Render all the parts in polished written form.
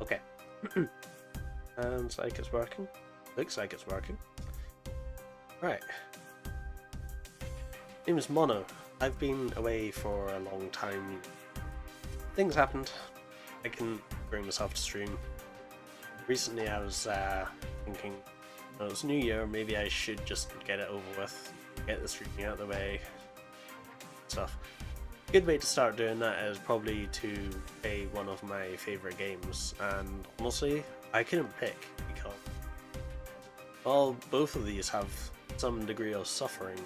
Okay. Sounds like it's working. Looks like it's working. Right. Name is Mono. I've been away for a long time. Things happened. I couldn't bring myself to stream. Recently I was thinking, it's New Year, maybe I should just get it over with, get the streaming out of the way, stuff. A good way to start doing that is probably to play one of my favourite games, and honestly, I couldn't pick because, well, both of these have some degree of suffering.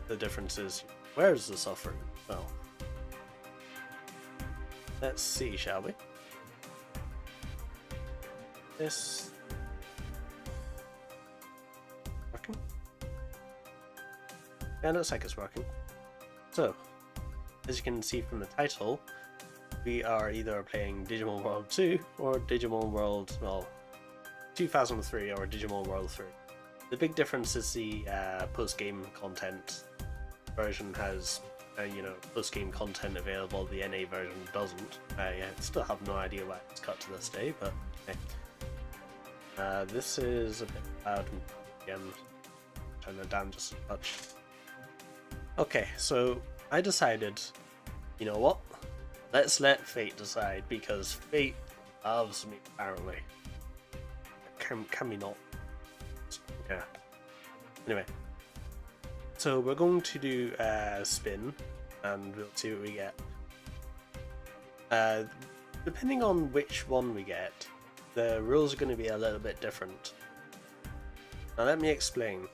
The difference is, where's the suffering? Well, let's see, shall we? This working? Yeah, looks like it's working. So, as you can see from the title, we are either playing Digimon World 2 or Digimon World, well, 2003 or Digimon World 3. The big difference is the post-game content. Version has, post-game content available, the NA version doesn't. I still have no idea why it's cut to this day, but okay. This is a bit loud. Again, turn it down just a touch. Okay, so I decided, you know what? Let's let fate decide, because fate loves me, apparently. Can we not? Yeah. Anyway. So we're going to do a spin, and we'll see what we get. Depending on which one we get, the rules are going to be a little bit different. Now let me explain.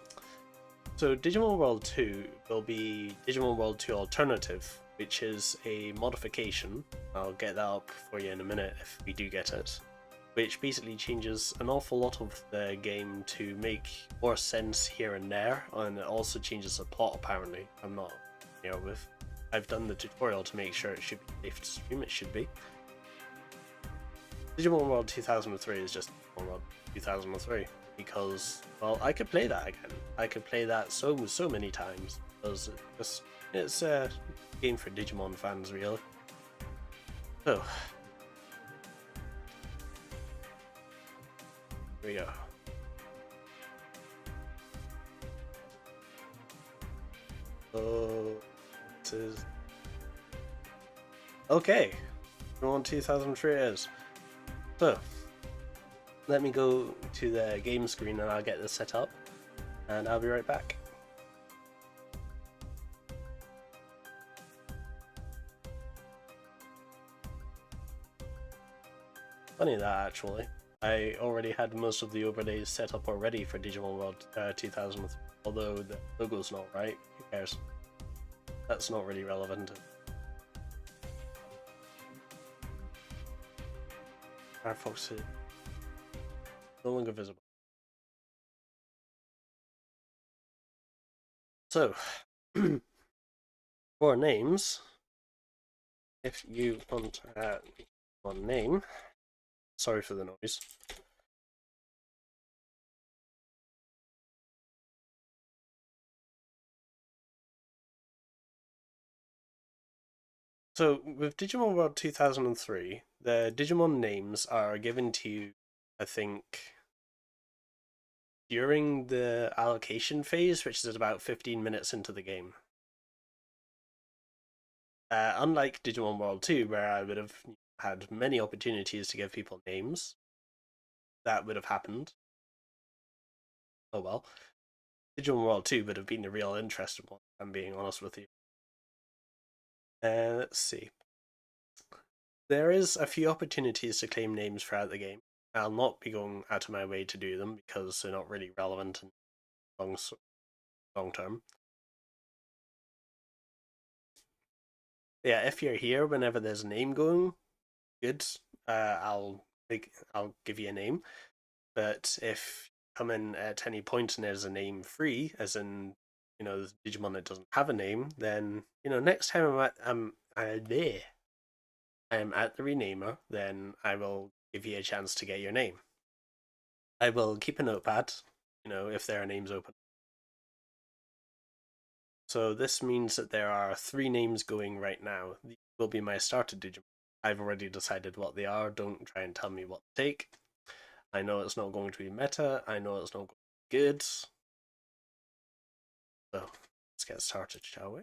So Digimon World 2 will be Digimon World 2 Alternative, which is a modification. I'll get that up for you in a minute if we do get it. Which basically changes an awful lot of the game to make more sense here and there, and it also changes the plot apparently. I'm not with. I've done the tutorial to make sure it should be safe to stream, it should be. Digimon World 2003 is just Digimon World 2003 because, well, I could play that again. I could play that so many times because it's a game for Digimon fans, really. So, here we go. So, this is... Okay, Digimon 2003 it is. So, let me go to the game screen and I'll get this set up, and I'll be right back. Funny that, actually. I already had most of the overlays set up already for Digimon World 2000, although the logo's not right. Who cares? That's not really relevant. Firefox is no longer visible. So, for names, if you want to add one name, sorry for the noise. So, with Digimon World 2003, the Digimon names are given to you, I think, during the allocation phase, which is about 15 minutes into the game. Unlike Digimon World 2, where I would have had many opportunities to give people names, that would have happened. Oh well. Digimon World 2 would have been the real interesting one, if I'm being honest with you. Let's see. There is a few opportunities to claim names throughout the game. I'll not be going out of my way to do them because they're not really relevant in long term. Yeah, if you're here whenever there's a name going, good. I'll give you a name. But if you come in at any point and there's a name free, as in the Digimon that doesn't have a name, then next time I'm at the renamer, then I will give you a chance to get your name. I will keep a notepad, if there are names open. So this means that there are 3 names going right now. These will be my starter Digimon. I've already decided what they are. Don't try and tell me what to take. I know it's not going to be meta. I know it's not going to be good. So let's get started, shall we?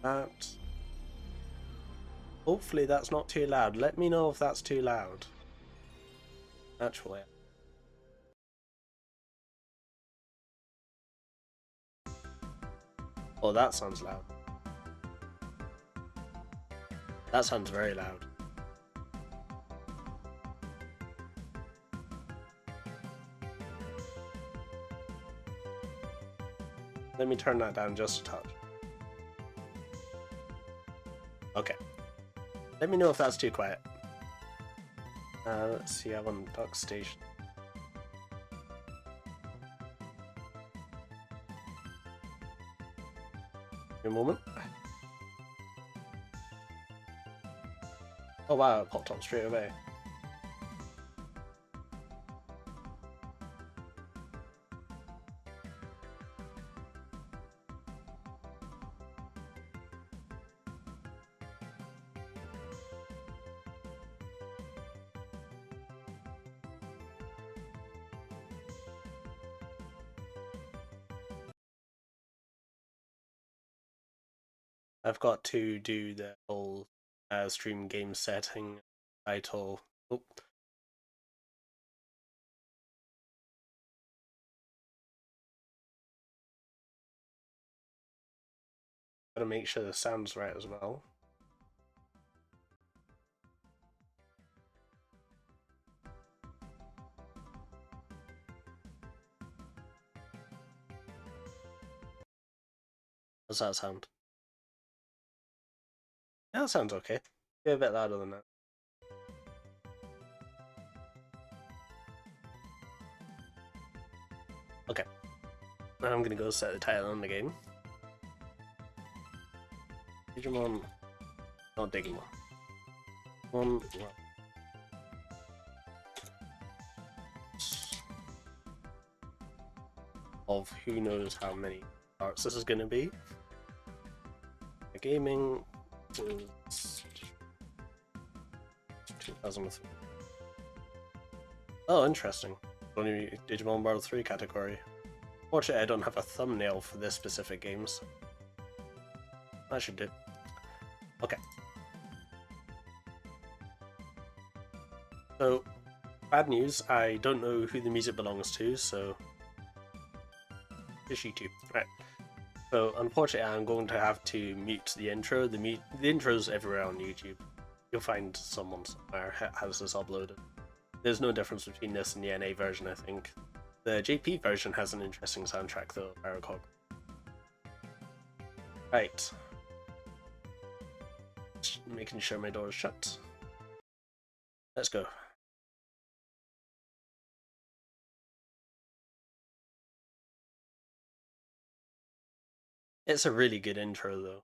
That. Hopefully that's not too loud. Let me know if that's too loud. Actually. Oh, that sounds loud. That sounds very loud. Let me turn that down just a touch. Okay. Let me know if that's too quiet. Let's see, I'm on Duck Station. A moment. Oh wow, it popped up straight away. I've got to do the whole stream game setting title. Oh. Gotta make sure the sound's right as well. How's that sound? Yeah, that sounds okay. Be a bit louder than that. Okay. Now I'm gonna go set the title on the game. Digimon. Not Digimon. One. Of who knows how many parts this is gonna be. The gaming is 2003. Oh, interesting. Only Digimon World 3 category. Fortunately, I don't have a thumbnail for this specific games. That should do. Okay. So, bad news, I don't know who the music belongs to, so... Just YouTube. Right. So, unfortunately, I'm going to have to mute the intro. The intro's everywhere on YouTube. You'll find someone somewhere has this uploaded. There's no difference between this and the NA version, I think. The JP version has an interesting soundtrack, though, if I recall. Right. Just making sure my door is shut. Let's go. It's a really good intro, though.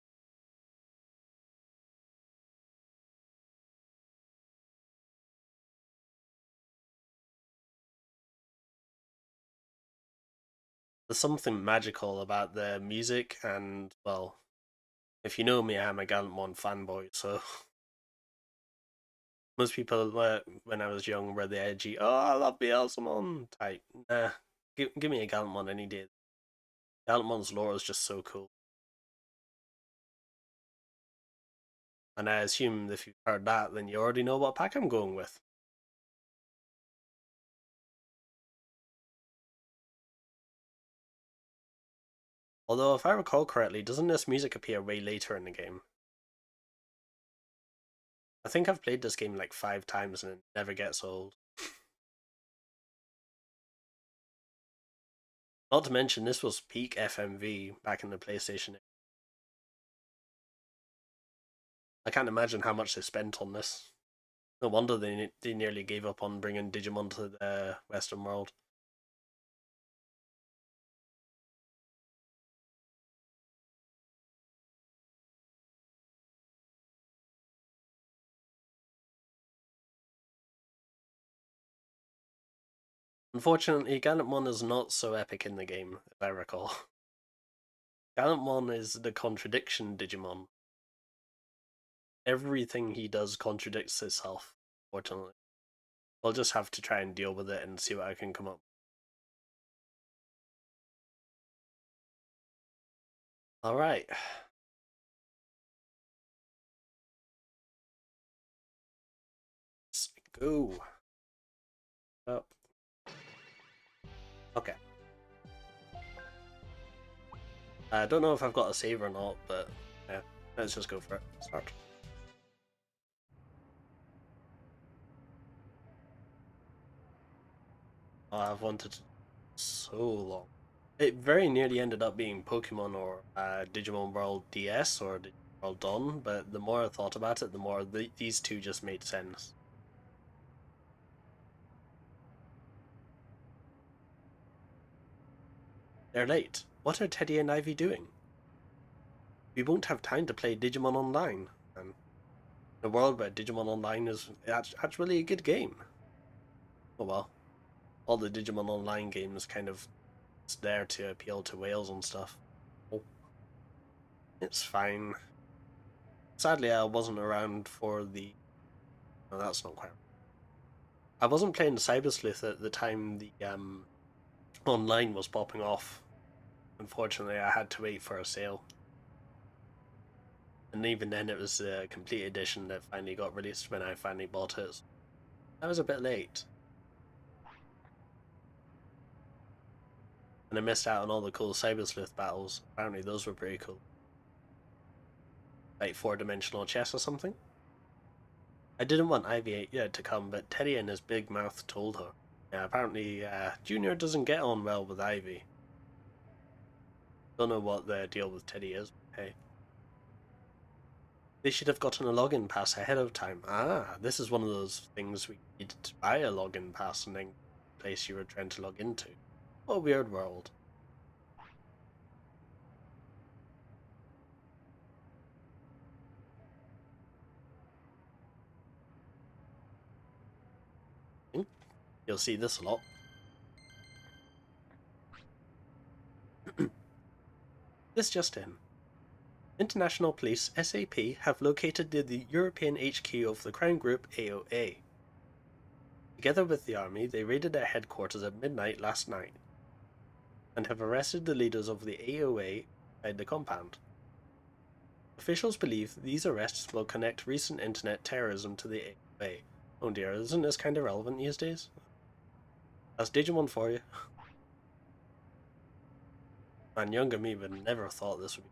There's something magical about the music, and, well, if you know me, I'm a Galantmon fanboy, so... Most people, when I was young, were the edgy, oh, I love Beelzemon type. Nah, give me a Galantmon any day. Galantmon's lore is just so cool. And I assume if you've heard that, then you already know what pack I'm going with. Although, if I recall correctly, doesn't this music appear way later in the game? I think I've played this game like 5 times and it never gets old. Not to mention, this was peak FMV back in the PlayStation. I can't imagine how much they spent on this. No wonder they nearly gave up on bringing Digimon to the Western world. Unfortunately, Gallantmon is not so epic in the game, as I recall. Gallantmon is the contradiction Digimon. Everything he does contradicts itself, fortunately. I'll just have to try and deal with it and see what I can come up with. Alright. Let's go. Oh. Okay. I don't know if I've got a save or not, but yeah, let's just go for it. Start. Oh, I've wanted to so long. It very nearly ended up being Pokemon or Digimon World DS or Digimon World Dawn, but the more I thought about it, the more these two just made sense. They're late. What are Teddy and Ivy doing? We won't have time to play Digimon Online. And in a world where Digimon Online is actually a good game. Oh well. All the Digimon Online games kind of it's there to appeal to whales and stuff. Oh, it's fine. Sadly, I wasn't around for the. No, that's not quite. I wasn't playing Cyber Sleuth at the time the online was popping off. Unfortunately, I had to wait for a sale, and even then, it was the complete edition that finally got released when I finally bought it. So I was a bit late, and I missed out on all the cool Cyber Sleuth battles. Apparently, those were pretty cool, like four-dimensional chess or something. I didn't want Ivy to come, but Teddy and his big mouth told her. Yeah, apparently, Junior doesn't get on well with Ivy. Don't know what their deal with Teddy is, but hey. They should have gotten a login pass ahead of time. Ah, this is one of those things we needed to buy a login pass and then the place you were trying to log into. What a weird world. You'll see this a lot. This just in. International Police SAP have located the European HQ of the crime group AOA. Together with the army, they raided their headquarters at midnight last night and have arrested the leaders of the AOA inside the compound. Officials believe these arrests will connect recent internet terrorism to the AOA. Oh dear, isn't this kind of relevant these days? That's Digimon for you. Man, younger me would never have thought this would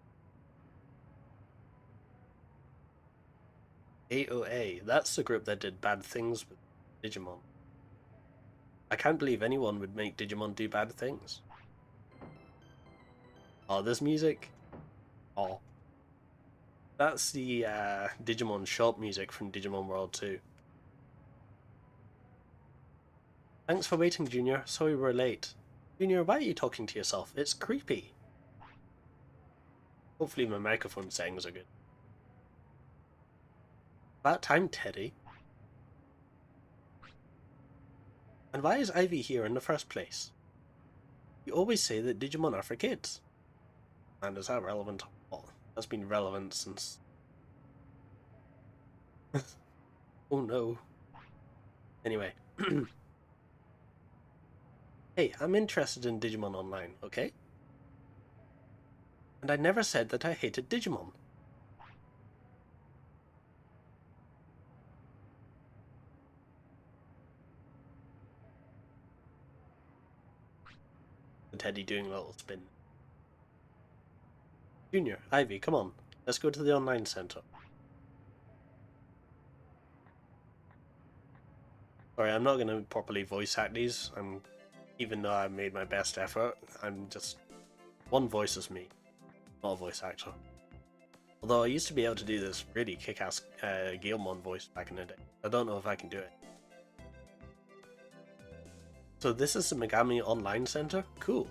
be AOA. That's the group that did bad things with Digimon. I can't believe anyone would make Digimon do bad things. Oh, this music? Oh. That's the Digimon shop music from Digimon World 2. Thanks for waiting, Junior. Sorry we're late. Junior, why are you talking to yourself? It's creepy. Hopefully my microphone settings are good. About time, Teddy. And why is Ivy here in the first place? You always say that Digimon are for kids. And is that relevant? Oh, that's been relevant since... oh no. Anyway. Hey, I'm interested in Digimon Online, okay? And I never said that I hated Digimon. And Teddy doing a little spin. Junior, Ivy, come on. Let's go to the online center. Sorry, I'm not going to properly voice act these. Even though I made my best effort, I'm just... one voice is me, not a voice actor. Although I used to be able to do this really kick-ass Galemon voice back in the day. I don't know if I can do it. So this is the Megami Online Center? Cool.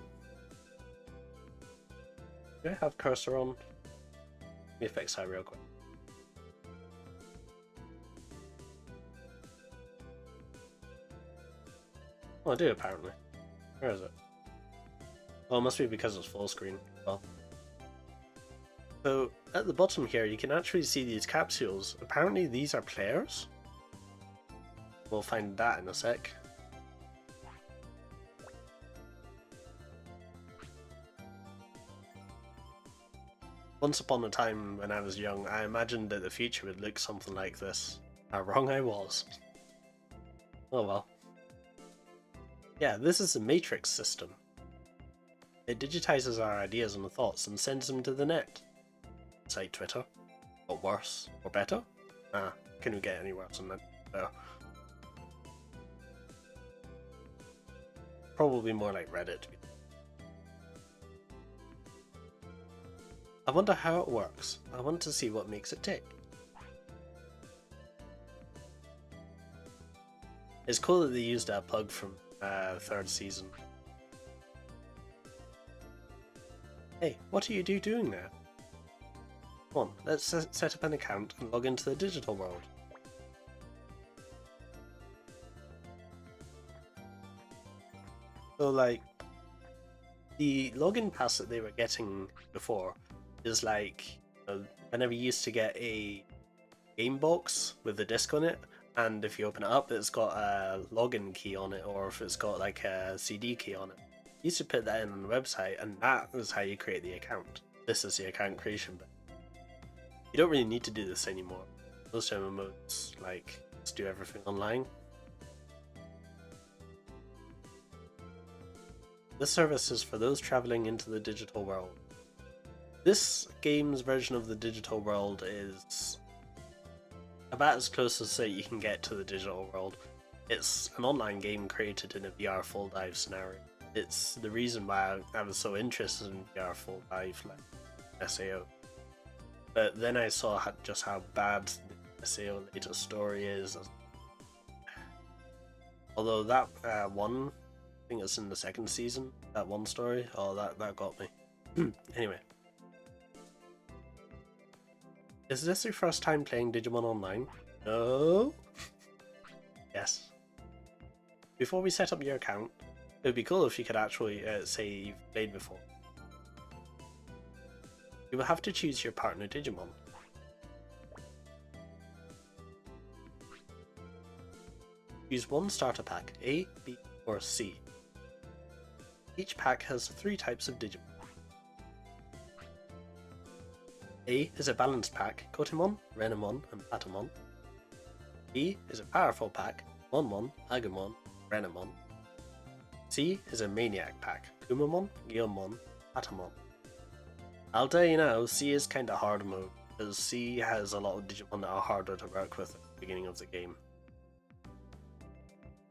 Do I have cursor on? Let me fix that real quick. Oh, I do apparently. Where is it? Oh, it must be because it's full screen. Well. So, at the bottom here, you can actually see these capsules. Apparently these are players. We'll find that in a sec. Once upon a time, when I was young, I imagined that the future would look something like this. How wrong I was. Oh well. Yeah, this is the Matrix system. It digitizes our ideas and thoughts and sends them to the net. It's like Twitter. Or worse. Or better? Ah, can we get any worse than that? No. Probably more like Reddit. I wonder how it works. I want to see what makes it tick. It's cool that they used that plug from third season. Hey, what are you doing there? Come on, let's set up an account and log into the digital world. So like, the login pass that they were getting before is like, whenever you used to get a game box with a disc on it, and if you open it up it's got a login key on it, or if it's got like a CD key on it. You used to put that in on the website, and that is how you create the account. This is the account creation bit. You don't really need to do this anymore. Most MMOs like just do everything online. This service is for those traveling into the digital world. This game's version of the digital world is about as close as you can get to the digital world. It's an online game created in a VR full dive scenario. It's the reason why I was so interested in VR full dive, like SAO. But then I saw just how bad the SAO latest story is. Although that one, I think it's in the second season, that one story, oh that got me. Anyway. Is this your first time playing Digimon Online? No? Yes. Before we set up your account, it would be cool if you could actually say you've played before. You will have to choose your partner Digimon. Use one starter pack, A, B, or C. Each pack has 3 types of Digimon. A is a balanced pack, Kotemon, Renamon, and Patamon. B is a powerful pack, Monmon, Agumon, Renamon. C is a maniac pack, Kumamon, Gyomon, Patamon. I'll tell you now, C is kinda hard mode, because C has a lot of Digimon that are harder to work with at the beginning of the game.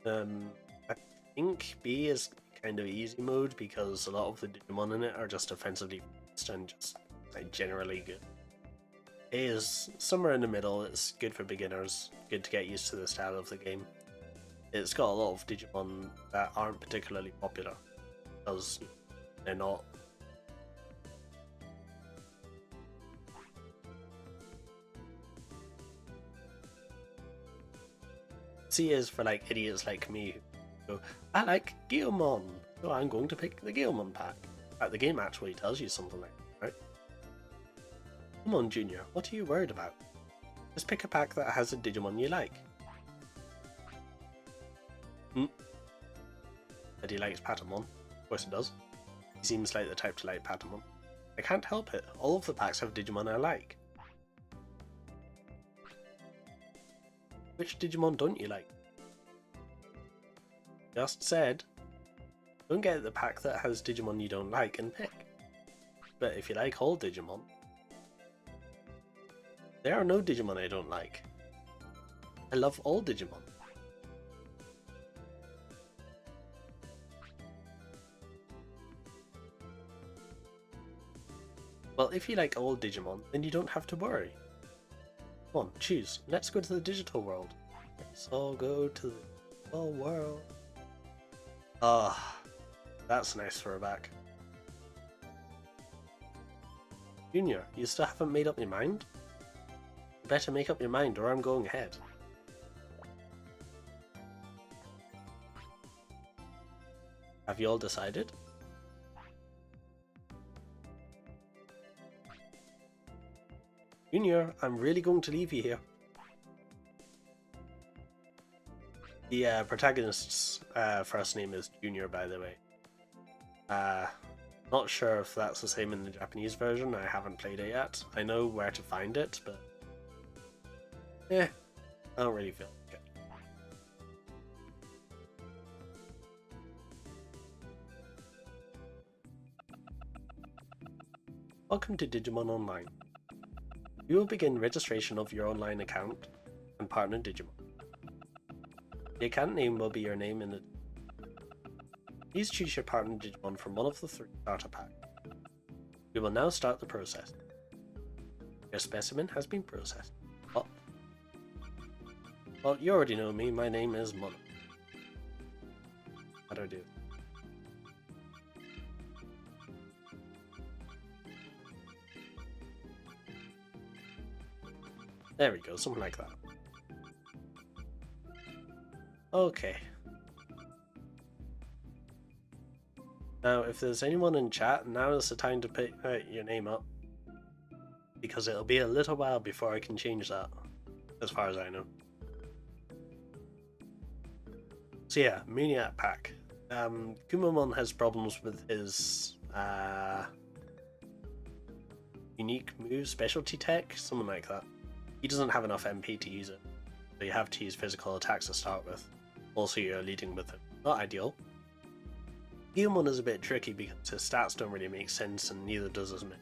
I think B is kind of easy mode, because a lot of the Digimon in it are just offensively fast and just like generally good. A is somewhere in the middle. It's good for beginners, good to get used to the style of the game. It's got a lot of Digimon that aren't particularly popular, because they're not. C is for like idiots like me who go, I like Gyomon, so I'm going to pick the Gyomon pack. The game actually tells you something like that, right? Come on, Junior, what are you worried about? Just pick a pack that has a Digimon you like. But he likes Patamon. Of course he does. He seems like the type to like Patamon. I can't help it, all of the packs have Digimon I like. Which Digimon don't you like? Just said. Don't get the pack that has Digimon you don't like and pick. But if you like all Digimon, there are no Digimon I don't like. I love all Digimon. Well, if you like all Digimon, then you don't have to worry. Come on, choose. Let's go to the digital world. Let's all go to the digital world. Ah, that's a nice throwback. Junior, you still haven't made up your mind? You better make up your mind or I'm going ahead. Have you all decided? Junior, I'm really going to leave you here. The protagonist's first name is Junior, by the way. Not sure if that's the same in the Japanese version. I haven't played it yet. I know where to find it, but I don't really feel like it. Welcome to Digimon Online. You will begin registration of your online account and partner Digimon. The account name will be your name in the... Please choose your partner Digimon from one of the 3 starter packs. We will now start the process. Your specimen has been processed. Oh. Well, you already know me. My name is Mono. How do I do? There we go, something like that. Okay. Now, if there's anyone in chat, now is the time to put your name up. Because it'll be a little while before I can change that, as far as I know. So yeah, Maniac Pack. Kumamon has problems with his unique move, specialty tech, something like that. He doesn't have enough MP to use it, so you have to use physical attacks to start with. Also, you're leading with it. Not ideal. Digimon is a bit tricky because his stats don't really make sense, and neither does his move.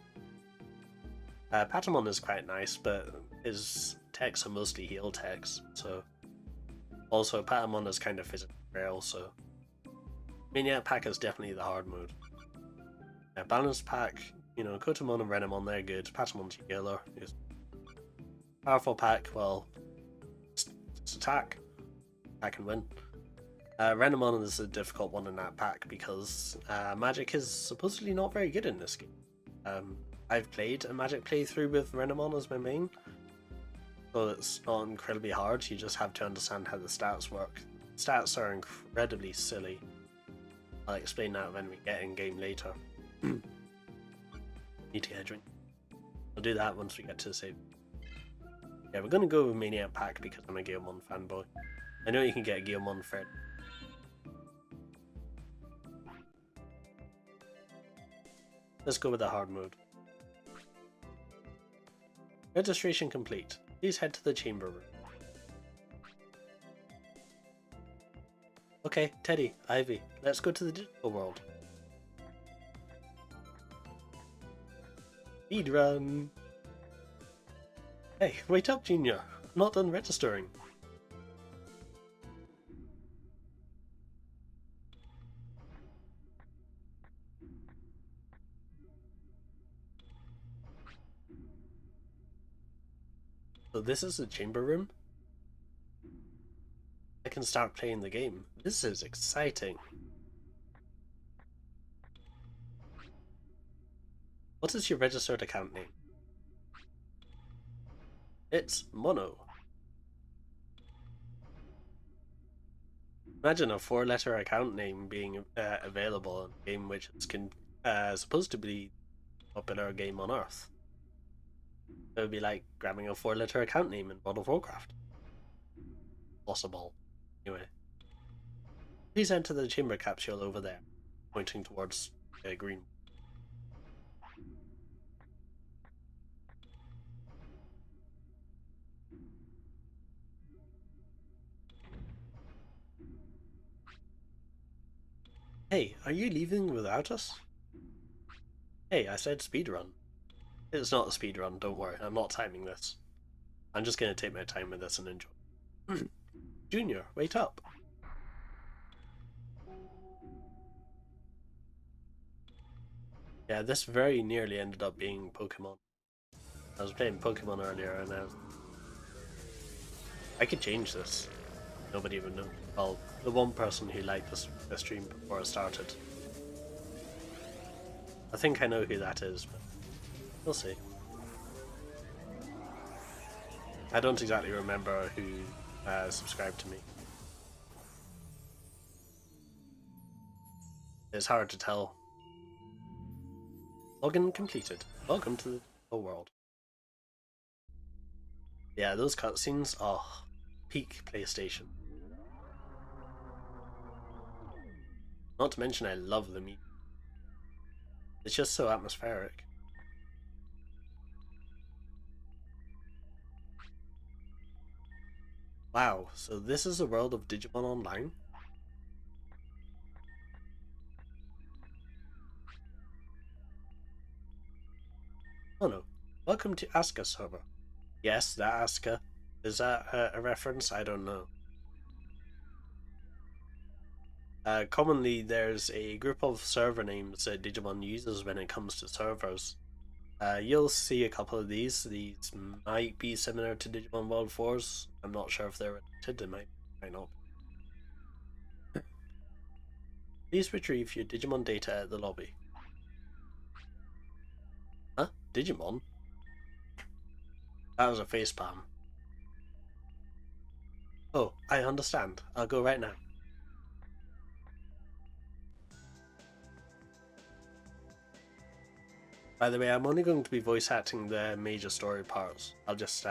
Patamon is quite nice, but his techs are mostly heal techs, so... Also, Patamon is kind of physical frail, so... Maniac Pack is definitely the hard mode. Balanced Pack, you know, Kotamon and Renamon, they're good. Patamon's a healer. Powerful Pack, well, it's attack. I can win. Renamon is a difficult one in that pack because magic is supposedly not very good in this game. I've played a magic playthrough with Renamon as my main, so it's not incredibly hard. You just have to understand how the stats work. Stats are incredibly silly. I'll explain that when we get in game later. Need to get a drink. I'll do that once we get to the save. Yeah, we're gonna go with Maniac Pack because I'm a Guilmon fanboy. I know you can get a Guilmon for it. Let's go with the hard mode. Registration complete. Please head to the chamber room. Okay, Teddy, Ivy, let's go to the digital world. Speedrun! Hey, wait up, Junior. I'm not done registering. So this is the chamber room? I can start playing the game. This is exciting. What is your registered account name? It's Mono. Imagine a 4-letter account name being available in a game which is supposed to be a popular game on Earth. It would be like grabbing a 4-letter account name in World of Warcraft. Possible. Anyway. Please enter the chamber capsule over there, pointing towards green. Hey, are you leaving without us? Hey, I said speedrun. It's not a speedrun, don't worry, I'm not timing this. I'm just going to take my time with this and enjoy. Junior, wait up! Yeah, this very nearly ended up being Pokemon. I was playing Pokemon earlier and I could change this. Nobody would know. Well, the one person who liked the stream before it started. I think I know who that is, but we'll see. I don't exactly remember who subscribed to me. It's hard to tell. Login completed. Welcome to the world. Yeah, those cutscenes are peak PlayStation. Not to mention I love the music. It's just so atmospheric. Wow, so this is the world of Digimon Online? Oh no. Welcome to Asuka server. Yes, that Asuka. Is that a reference? I don't know. Commonly, there's a group of server names that Digimon uses when it comes to servers. You'll see a couple of these. These might be similar to Digimon World 4's. I'm not sure if they're related. They might not. Please retrieve your Digimon data at the lobby. Huh? Digimon? That was a facepalm. Oh, I understand. I'll go right now. By the way, I'm only going to be voice acting the major story parts. I'll just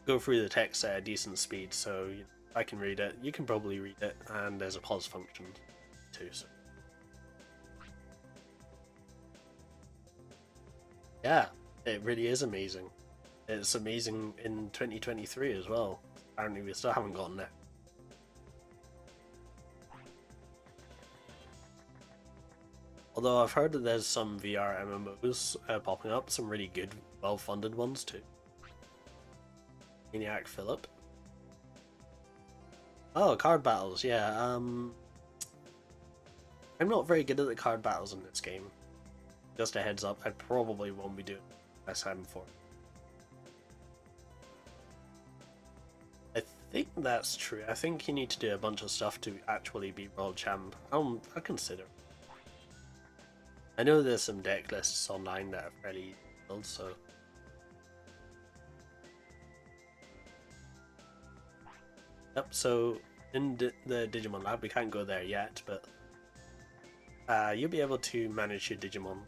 go through the text at a decent speed, so I can read it. You can probably read it, and there's a pause function too. So yeah, it really is amazing. It's amazing in 2023 as well. Apparently, we still haven't gotten it. Although I've heard that there's some VR MMOs popping up, some really good, well-funded ones too. Maniac Philip. Oh, card battles, yeah. I'm not very good at the card battles in this game. Just a heads up, I probably won't be doing SM4. I think that's true. I think you need to do a bunch of stuff to actually be World Champ. I'll consider. I know there's some deck lists online that are fairly easy to build, so... Yep, so in the Digimon Lab, we can't go there yet, but you'll be able to manage your Digimon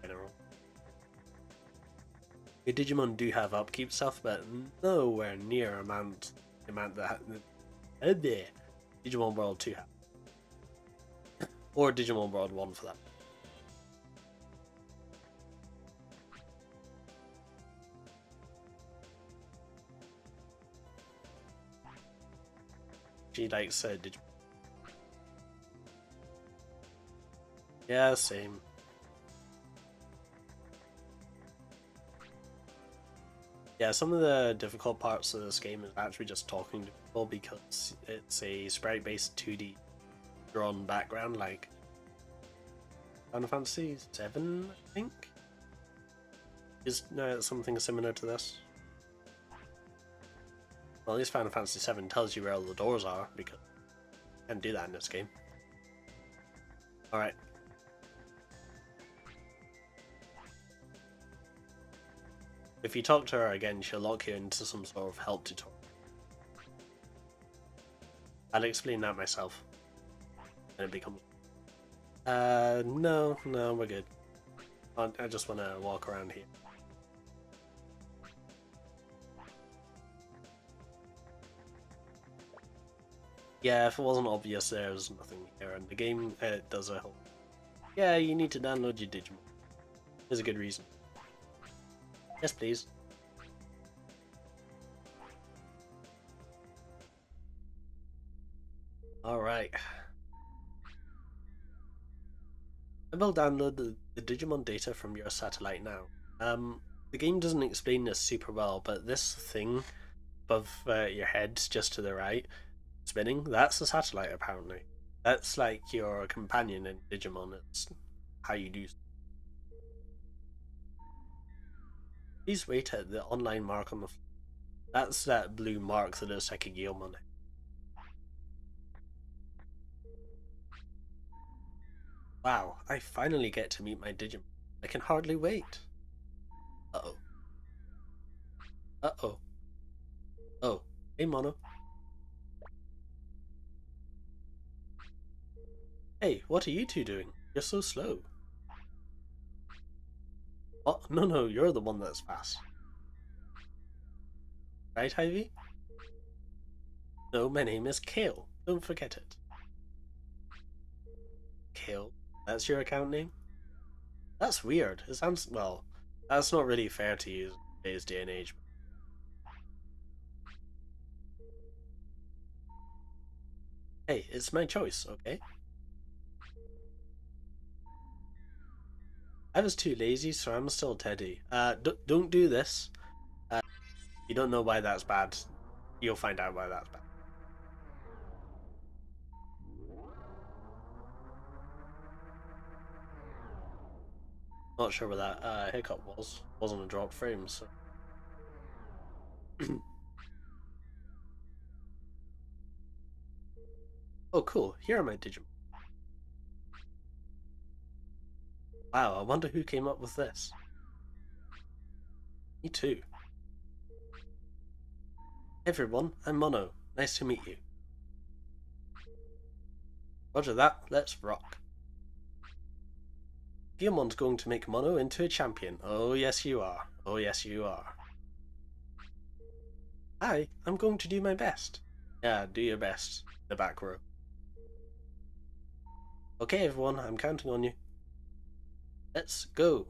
in general. Your Digimon do have upkeep stuff, but nowhere near the amount that Digimon World 2 have. Or Digimon World 1 for that. She likes Digimon. Yeah, same. Yeah, some of the difficult parts of this game is actually just talking to people because it's a sprite-based 2D drawn background, like Final Fantasy VII, I think? Is something similar to this? Well, at least Final Fantasy VII tells you where all the doors are, because you can't do that in this game. Alright. If you talk to her again, she'll lock you into some sort of help tutorial. I'll explain that myself. And it becomes... no, we're good. I just want to walk around here. Yeah, if it wasn't obvious, there's nothing here, and the game does a whole... Yeah, you need to download your Digimon. There's a good reason. Yes, please. Alright. I will download the Digimon data from your satellite now. The game doesn't explain this super well, but this thing above your head, just to the right, spinning, that's a satellite apparently. That's like your companion in Digimon. It's how you do. Please wait at the online mark on the floor. That's that blue mark that is like a Guillemon. Wow, I finally get to meet my Digimon. I can hardly wait. Uh-oh. Uh-oh. Oh, hey Mono. Hey, what are you two doing? You're so slow. Oh, no, you're the one that's fast. Right, Ivy? No, my name is Kale. Don't forget it. Kale? That's your account name? That's weird. It sounds, well, that's not really fair to use in today's day and age. Hey, it's my choice, okay? I was too lazy, so I'm still Teddy. Don't do this. You don't know why that's bad. You'll find out why that's bad. Not sure what that hiccup was. Wasn't a drop frame, so. Oh, cool. Here are my Digimon. Wow, I wonder who came up with this. Me too. Hey everyone, I'm Mono. Nice to meet you. Roger that, let's rock. Guillemon's going to make Mono into a champion. Oh yes you are. Oh yes you are. Hi, I'm going to do my best. Yeah, do your best. The back row. Okay everyone, I'm counting on you. Let's go.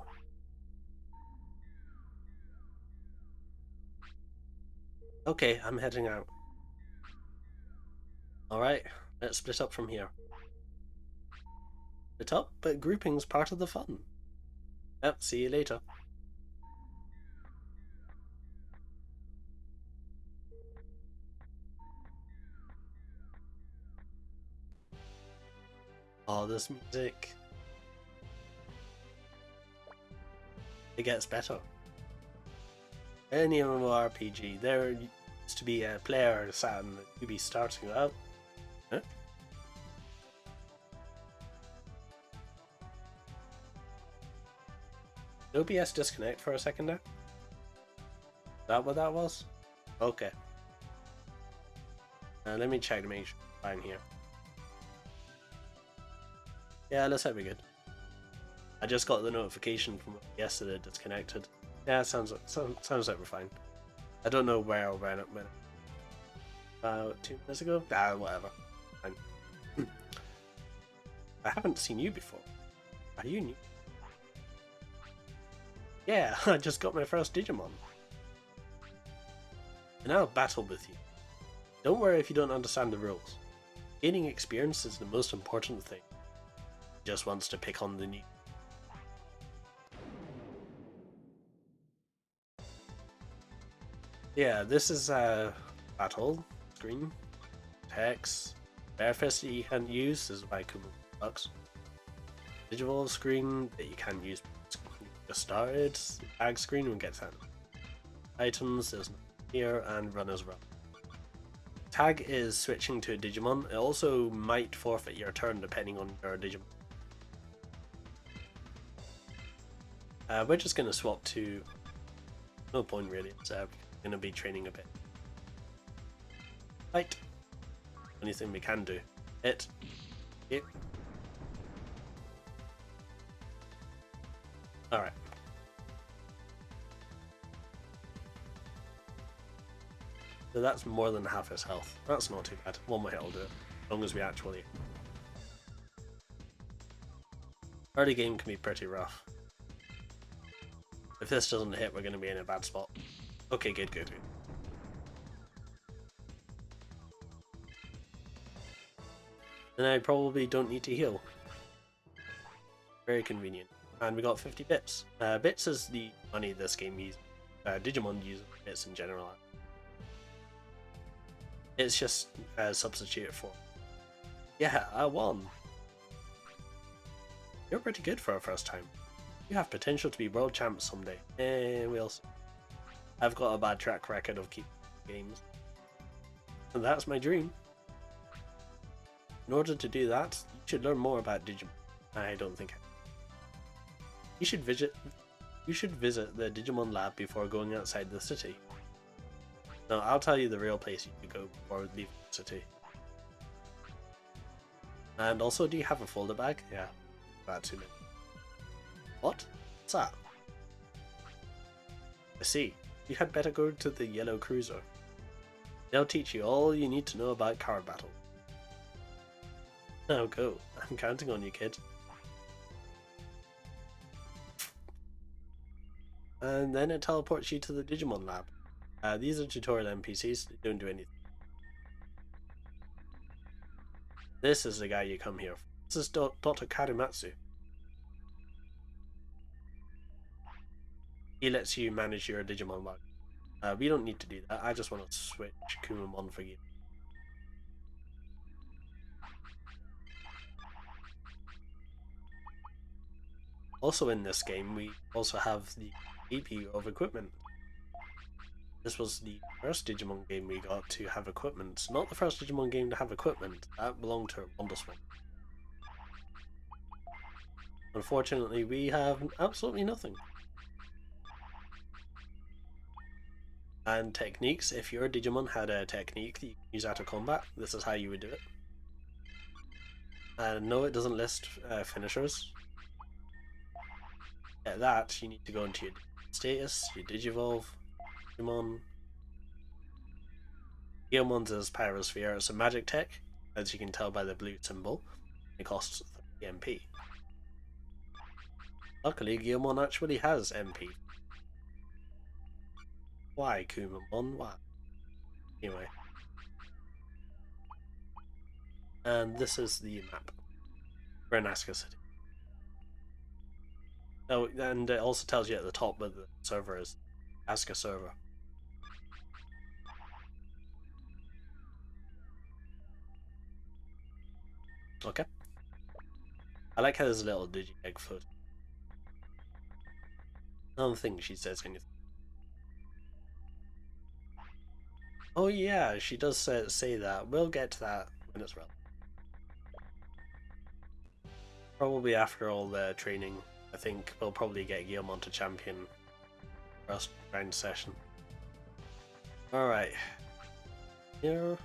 Okay, I'm heading out. Alright, let's split up from here. Split up, but grouping's part of the fun. Yep, see you later. Oh, this music. It gets better. Any MMORPG, there used to be a player sat and you'd be starting out. Huh? OBS disconnect for a second there? Is that what that was? Okay. Let me check to make sure I'm fine here. Yeah, let's hope we're good. I just got the notification from yesterday disconnected. Yeah, sounds like we're fine. I don't know where or when it went. About 2 minutes ago? Ah, whatever. Fine. I haven't seen you before. Are you new? Yeah, I just got my first Digimon. And I'll battle with you. Don't worry if you don't understand the rules. Gaining experience is the most important thing. He just wants to pick on the new. Yeah, this is a battle screen. Text. Barefist that you can use is why Kubo bucks. Digital screen that you can use just started. Tag screen when gets out. Items, there's here, and run as well. Tag is switching to a Digimon. It also might forfeit your turn depending on your Digimon. We're just going to swap to... No point really, it's going to be training a bit. Fight! Only thing we can do. Hit. Hit. Alright. So that's more than half his health. That's not too bad. One more hit will do it. As long as we actually... Early game can be pretty rough. If this doesn't hit, we're going to be in a bad spot. Okay, good. Then I probably don't need to heal. Very convenient. And we got 50 bits. Bits is the money this game uses. Digimon uses bits in general. It's just a substitute for... Yeah, I won! You're pretty good for our first time. You have potential to be world champ someday. We'll see. I've got a bad track record of keeping games. And that's my dream. In order to do that, you should learn more about Digimon. I don't think you should visit the Digimon lab before going outside the city. No, I'll tell you the real place you should go before leaving the city. And also, do you have a folder bag? Yeah, about 2 minutes. What? What's that? I see. You had better go to the yellow cruiser. They'll teach you all you need to know about card battle. Now go. I'm counting on you, kid. And then it teleports you to the Digimon lab. These are tutorial NPCs, they don't do anything. This is the guy you come here for. This is Dr. Karimatsu. He lets you manage your Digimon lab. We don't need to do that, I just want to switch Kumamon for you. Also in this game, we also have the AP of equipment. This was the first Digimon game we got to have equipment. Not the first Digimon game to have equipment. That belonged to Wonderswan. Unfortunately, we have absolutely nothing. And techniques. If your Digimon had a technique that you can use out of combat, this is how you would do it. And no, it doesn't list finishers. At that, you need to go into your status, your Digivolve, Digimon. Guilmon's is Pyrosphere. It's a magic tech, as you can tell by the blue symbol. It costs 30 MP. Luckily, Guilmon actually has MP. Why, Kumamon? Why? Anyway. And this is the map. We're in Asuka City. Oh, and it also tells you at the top that the server is Asuka server. Okay. I like how there's a little digi-egg float. I don't think she says anything. Oh yeah, she does say that. We'll get to that when it's relevant. Probably after all the training, I think we'll probably get Guilmon to champion first round session. Alright. Here.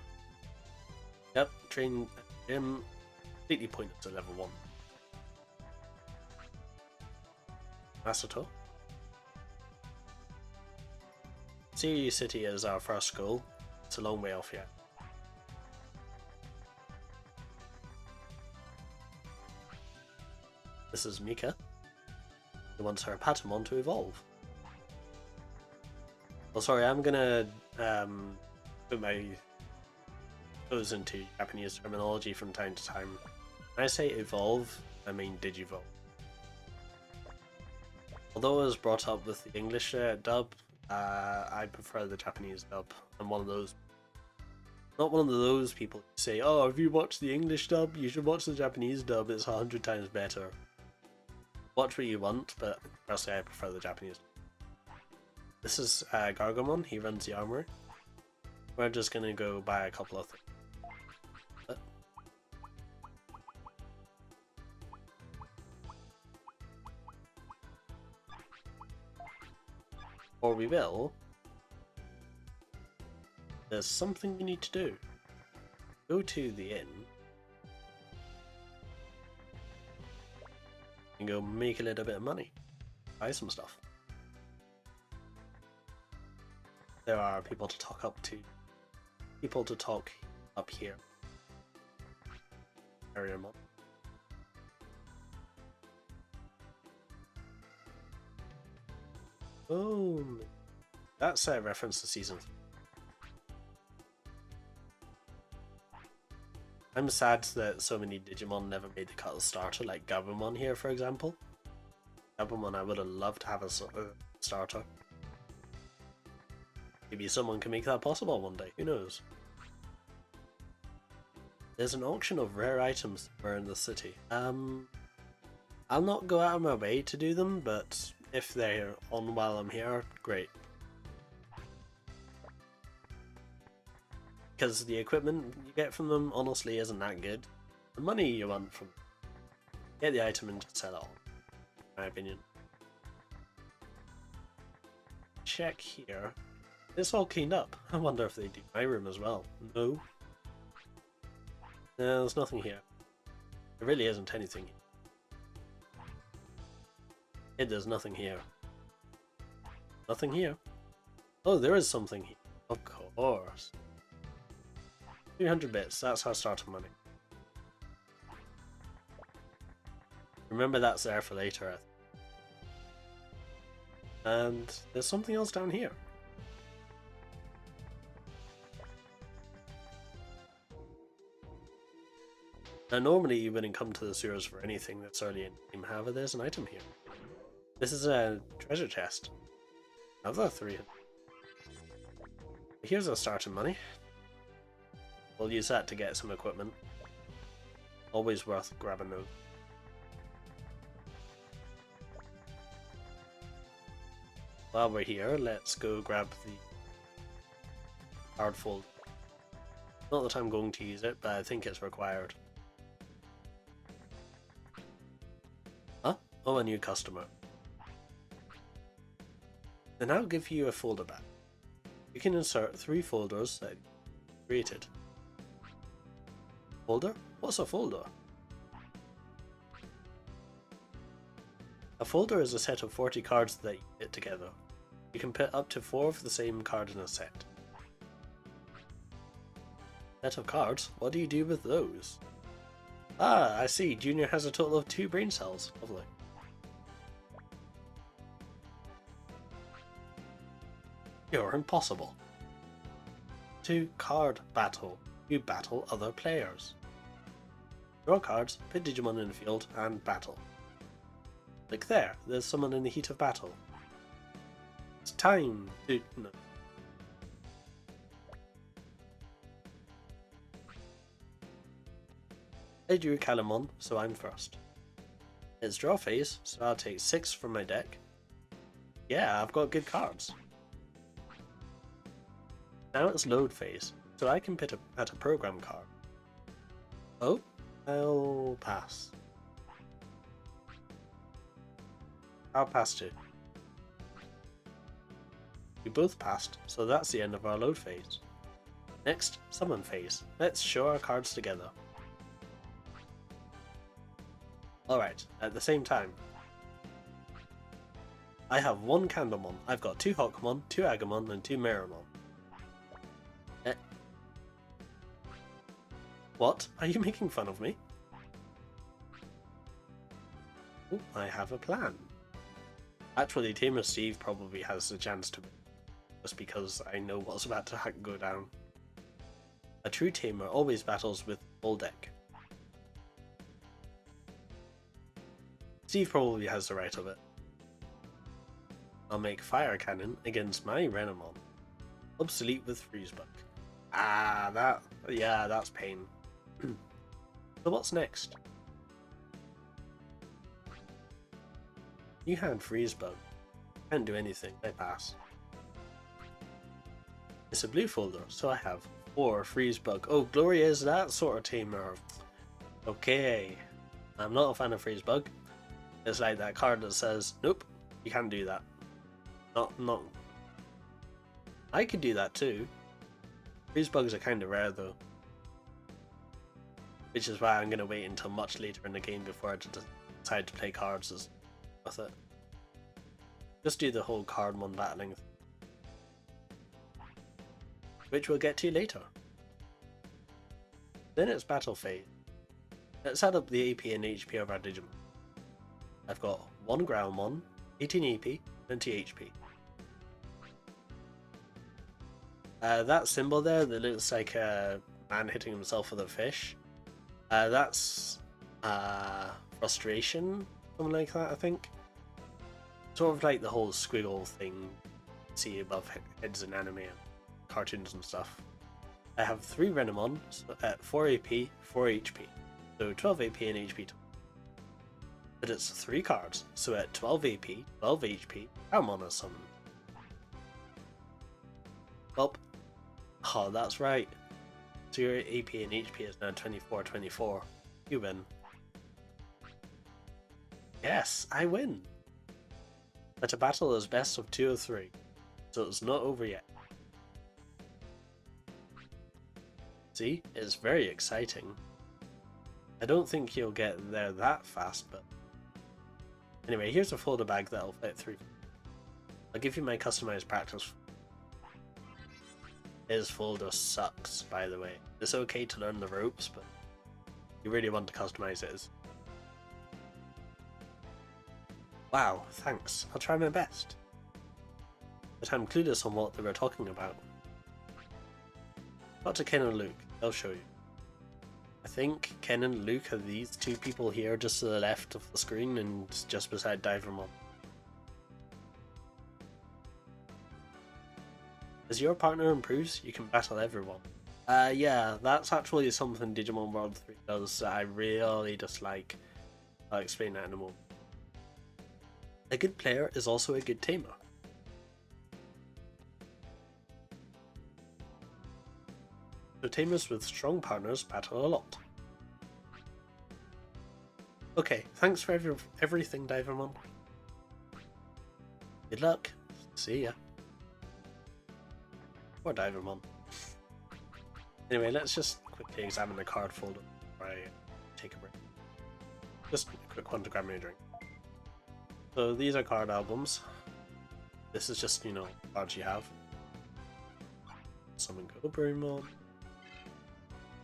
Yep, train gym. Completely pointed to level 1. Masato. Sirius City is our first school. It's a long way off yet. This is Mika. He wants her Patamon to evolve. Well, sorry, I'm gonna put my toes into Japanese terminology from time to time. When I say evolve, I mean Digivolve. Although I was brought up with the English dub, I prefer the Japanese dub. I'm one of those. Not one of those people who say, oh, if you watch the English dub, you should watch the Japanese dub, it's 100 times better. Watch what you want, but personally I prefer the Japanese. This is Gargomon, he runs the armory. We're just gonna go buy a couple of things. Or we will. There's something we need to do. Go to the inn. And go make a little bit of money. Buy some stuff. There are people to talk up to. People to talk up here. Area mod. Oh, that's a reference to season 3. I'm sad that so many Digimon never made the cut as starter, like Gabumon here, for example. Gabumon, I would have loved to have a starter. Maybe someone can make that possible one day, who knows? There's an auction of rare items somewhere in the city. I'll not go out of my way to do them, but if they're on while I'm here, great. Because the equipment you get from them honestly isn't that good. The money you want from them, get the item and just sell it on, in my opinion. Check here. It's all cleaned up. I wonder if they do my room as well. No. No, there's nothing here. There really isn't anything. There's nothing here. Nothing here. Oh, there is something here. Of course. 300 bits, that's our starting money. Remember that's there for later, I think. And there's something else down here. Now normally you wouldn't come to the sewers for anything that's early in the game, however there's an item here. This is a treasure chest. Another 300. Here's our starting money. We'll use that to get some equipment. Always worth grabbing those. While we're here, let's go grab the card folder. Not that I'm going to use it, but I think it's required. Huh? Oh, a new customer. Then I'll give you a folder back. You can insert 3 folders that you created. Folder? What's a folder? A folder is a set of 40 cards that you put together. You can put up to 4 of the same card in a set. Set of cards? What do you do with those? Ah, I see. Junior has a total of 2 brain cells. Lovely. You're impossible. To card battle. You battle other players. Draw cards, put Digimon in the field, and battle. Look there, there's someone in the heat of battle. It's time to... No. I drew Calamon, so I'm first. It's draw phase, so I'll take 6 from my deck. Yeah, I've got good cards. Now it's load phase, so I can put at a program card. Oh, I'll pass. I'll pass too. We both passed, so that's the end of our load phase. Next, summon phase. Let's show our cards together. Alright, at the same time. I have 1 Candlemon. I've got 2 Hawkmon, 2 Agamon, and 2 Meramon. What? Are you making fun of me? Oh, I have a plan. Actually, Tamer Steve probably has the chance to win, just because I know what's about to go down. A true Tamer always battles with full deck. Steve probably has the right of it. I'll make Fire Cannon against my Renamon. Obsolete with Freeze Bug. Ah, that's pain. So what's next? You had Freeze Bug. Can't do anything, I pass. It's a blue folder, so I have 4 Freeze Bug. Oh, Gloria is that sort of tamer. Okay. I'm not a fan of Freeze Bug. It's like that card that says, nope, you can't do that. Not. I could do that too. Freeze Bugs are kinda rare though. Which is why I'm going to wait until much later in the game before I decide to play cards with it. Just do the whole cardmon battling thing, which we'll get to later. Then it's battle phase. Let's add up the AP and HP of our Digimon. I've got 1 Growlmon, 18 AP, 20 HP. That symbol there that looks like a man hitting himself with a fish. That's frustration, something like that, I think. Sort of like the whole squiggle thing you see above heads in anime and cartoons and stuff. I have 3 Renamon at 4 AP, 4 HP, so 12 AP and HP. But it's 3 cards, so at 12 AP, 12 HP, Almon is summoned. Well, oh, that's right. So your AP and HP is now 24-24. You win. Yes, I win! But a battle is best of 2 or 3, so it's not over yet. See, it's very exciting. I don't think you'll get there that fast, but anyway, here's a folder bag that'll fit through. I'll give you my customized practice. His folder sucks, by the way. It's okay to learn the ropes, but you really want to customize it. Wow, thanks. I'll try my best. But I'm clueless on what they were talking about. Talk to Ken and Luke. They'll show you. I think Ken and Luke are these two people here just to the left of the screen and just beside Divermon. As your partner improves, you can battle everyone. Yeah, that's actually something Digimon World 3 does that I really dislike. I'll explain that in a moment. A good player is also a good tamer. So tamers with strong partners battle a lot. Okay, thanks for everything, Divermon. Good luck. See ya. Poor Divermon. Anyway, let's just quickly examine the card folder before I take a break. Just a quick one to grab me a drink. So these are card albums. This is just, you know, cards you have. Summon Gobrumon.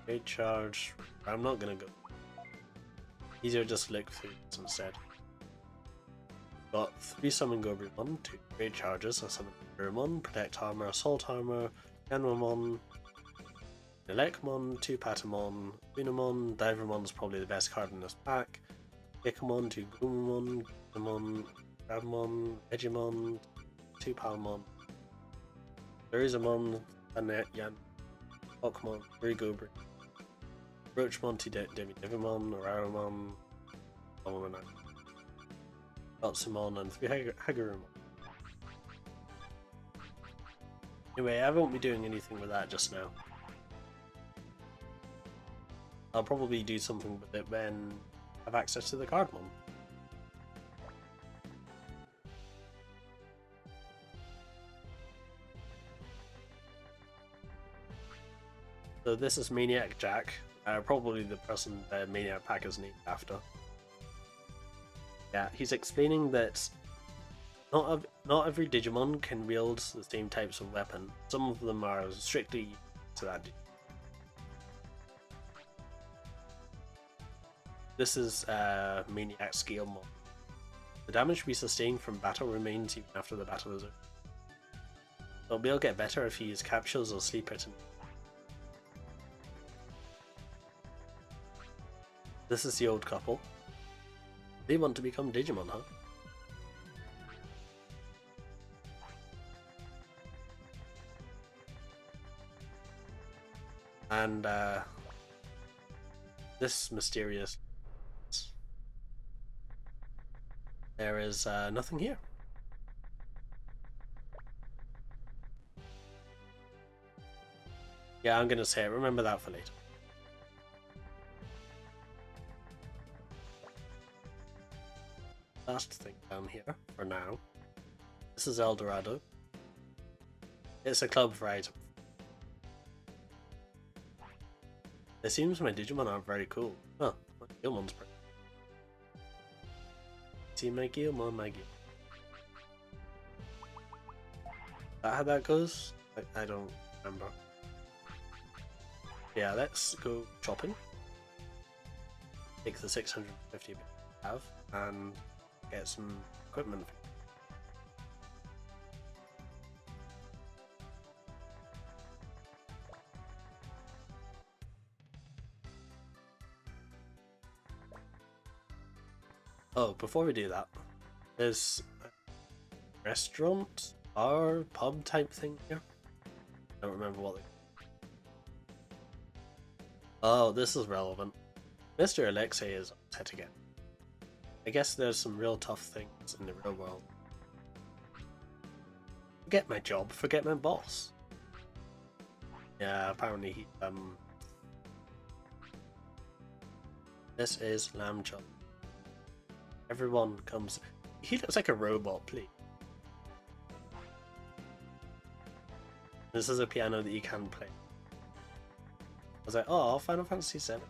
Great charge. I'm not gonna go. Easier just look through this instead. Got 3 summon Gobrumon, 2 great charges, a summon Gobrumon, protect armor, assault armor, Yanramon, Elecmon, 2 Patamon, Unamon, Divermon's probably the best card in this pack, Gekamon, 2 Gumamon, Gumamon, Grabmon, Digimon, 2 Palmon, Verizamon, Yan, Pokemon, 3 Gobri, Roachmon, 2 Demi-Divimon, Oraramon, Gotsumon, and 3 Hagurumon. Anyway, I won't be doing anything with that just now. I'll probably do something with it when I have access to the Cardmon. So this is Maniac Jack, probably the person the Maniac Pack is named after. Yeah, he's explaining that not every Digimon can wield the same types of weapon. Some of them are strictly to that. This is Maniac Scale Mon. The damage we sustain from battle remains even after the battle is over. It'll be able to get better if he uses capsules or sleep written. This is the old couple. They want to become Digimon, huh? And this mysterious... There is nothing here. Yeah, I'm gonna say it. Remember that for later. Last thing down here for now. This is Eldorado. It's a club for items. It seems my Digimon aren't very cool. Huh, my Guilmon's pretty. See my Guilmon, my Guilmon. Is that how that goes? I don't remember. Yeah, let's go shopping. Take the 650 we have and get some equipment. Oh, before we do that, there's a restaurant, bar, pub type thing here. I don't remember what they... Oh, this is relevant. Mr. Alexei is upset again. I guess there's some real tough things in the real world. Forget my job, forget my boss. Yeah, apparently he, This is Lamb Chop. Everyone comes... He looks like a robot, please. This is a piano that you can play. I was like, oh, Final Fantasy VII.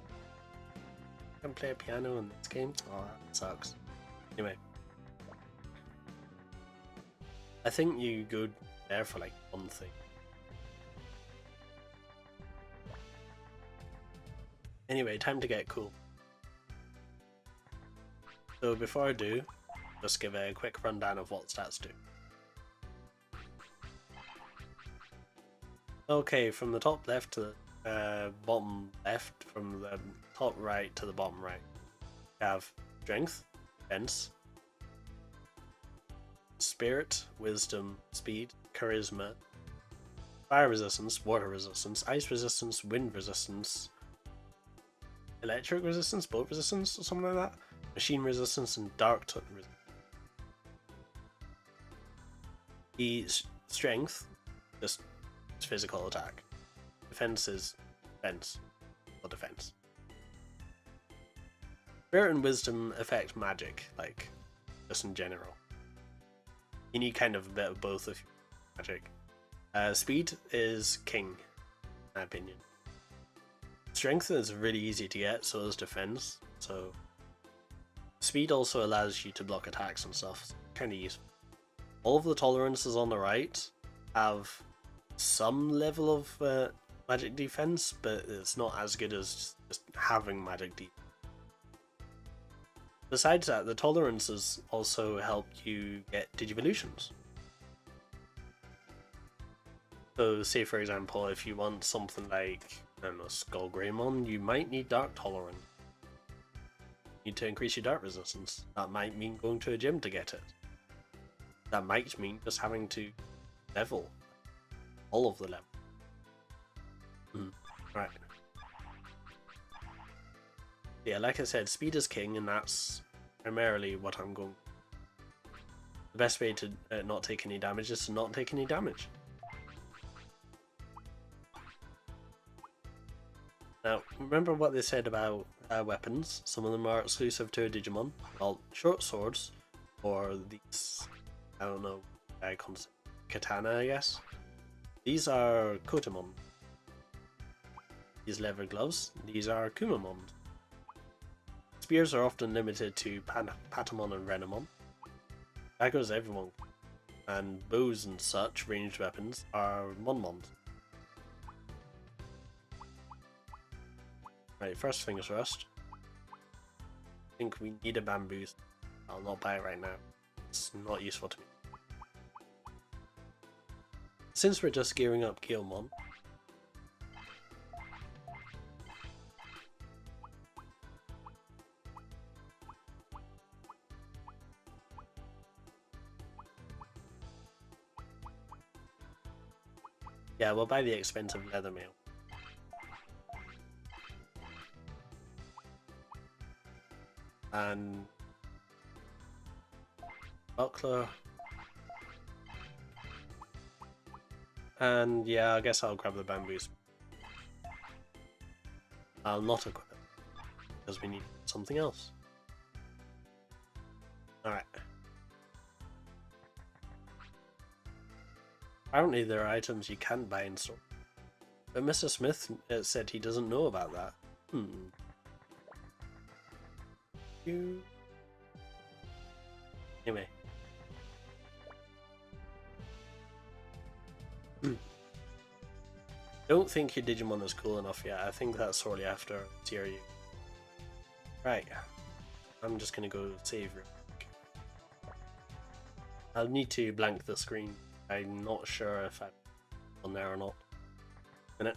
can play a piano in this game? Oh, that sucks. Anyway. I think you go there for like one thing. Anyway, time to get cool. So before I do, just give a quick rundown of what stats do. Okay, from the top left to the bottom left, from the top right to the bottom right, we have strength, defense, spirit, wisdom, speed, charisma, fire resistance, water resistance, ice resistance, wind resistance, electric resistance, boat resistance, or something like that, machine resistance, and dark resistance. The strength, just physical attack. Defense is defense, or defense. Spirit and wisdom affect magic, like, just in general. You need kind of a bit of both of magic. Speed is king, in my opinion. Strength is really easy to get, so is defense. So speed also allows you to block attacks and stuff. Kind of useful. All of the tolerances on the right have some level of magic defense, but it's not as good as just having magic defense. Besides that, the tolerances also help you get digivolutions. So say for example, if you want something like, I don't know, Skull Greymon, you might need Dark Tolerance. You need to increase your Dark Resistance. That might mean going to a gym to get it. That might mean just having to level all of the level. Right. Yeah, like I said, speed is king, and that's primarily what I'm going. The best way to not take any damage is to not take any damage. Now, remember what they said about weapons. Some of them are exclusive to a Digimon. Well, short swords, or these, I don't know, katana, I guess. These are Kotemon. These leather gloves, these are Kumamon. Spears are often limited to Patamon and Renamon. Daggers everyone. And bows and such, ranged weapons, are Monmons. Right, first things first. I think we need a bamboo. I'll not buy it right now. It's not useful to me. Since we're just gearing up Guilmon, yeah, we'll buy the expensive leather mail. And buckler. And yeah, I guess I'll grab the bamboos. I'll not equip it, because we need something else. Alright. Apparently there are items you can't buy in store. But Mr. Smith said he doesn't know about that. Anyway. Don't think your Digimon is cool enough yet. I think that's shortly after tier U. Right. I'm just gonna go save real quick. I'll need to blank the screen. I'm not sure if I'm on there or not. Minute.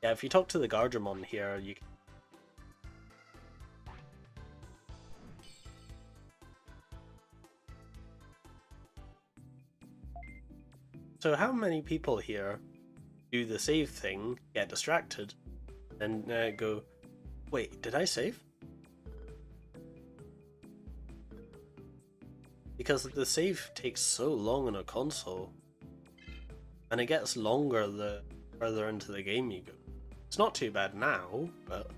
Yeah, if you talk to the Guardiamon here, you can. So how many people here do the save thing, get distracted, and go, wait, did I save? Because the save takes so long on a console, and it gets longer the further into the game you go. It's not too bad now, but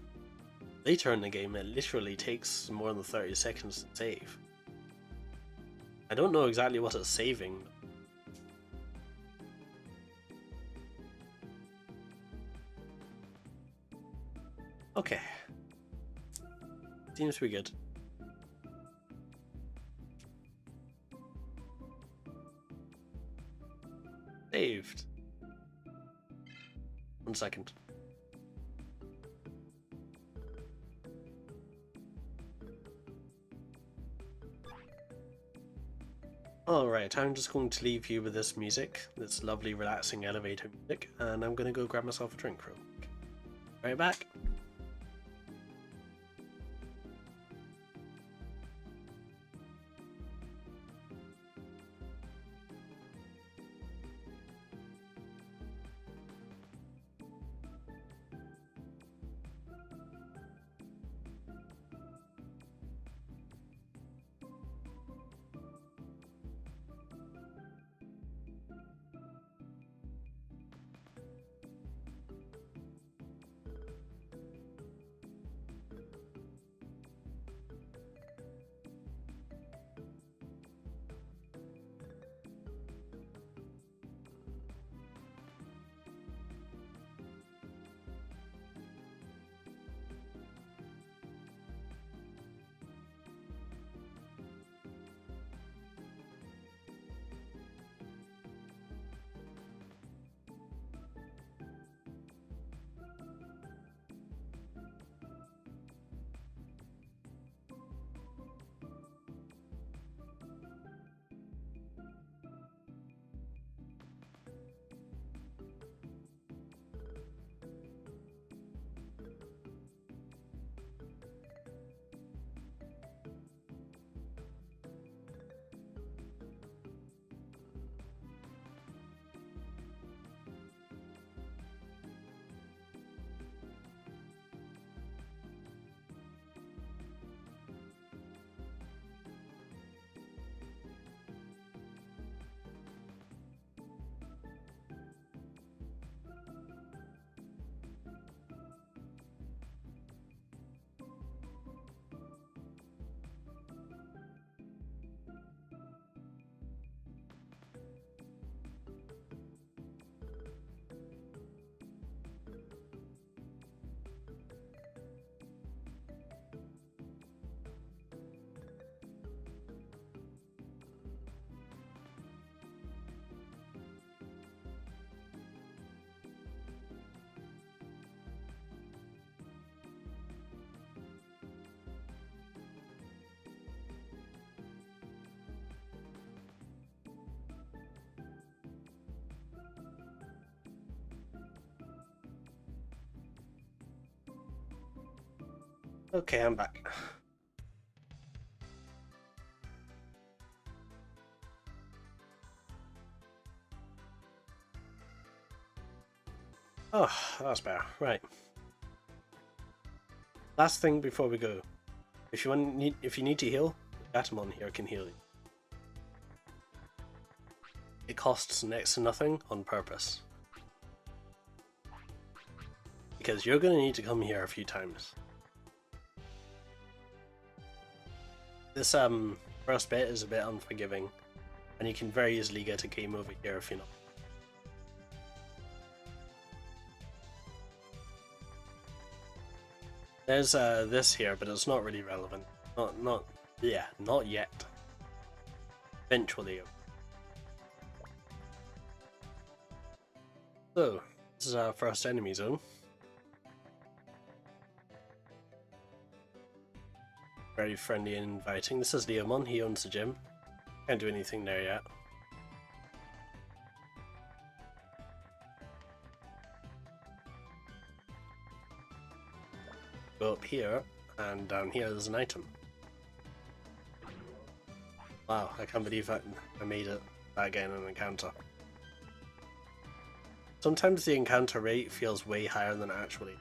later in the game it literally takes more than 30 seconds to save. I don't know exactly what it's saving. Okay. Seems to be good. Saved. 1 second. Alright, I'm just going to leave you with this music, this lovely relaxing elevator music, and I'm going to go grab myself a drink real quick. Right back. Okay, I'm back. Oh, that's better. Right. Last thing before we go. If you need to heal, the Digimon here can heal you. It costs next to nothing on purpose. Because you're going to need to come here a few times. This first bit is a bit unforgiving, and you can very easily get a game over here if you're not. There's this here, but it's not really relevant. Not yet. Eventually. So, this is our first enemy zone. Very friendly and inviting. This is Leomon, he owns the gym. Can't do anything there yet. Go up here, and down here there's an item. Wow, I can't believe I made it back in an encounter. Sometimes the encounter rate feels way higher than it actually.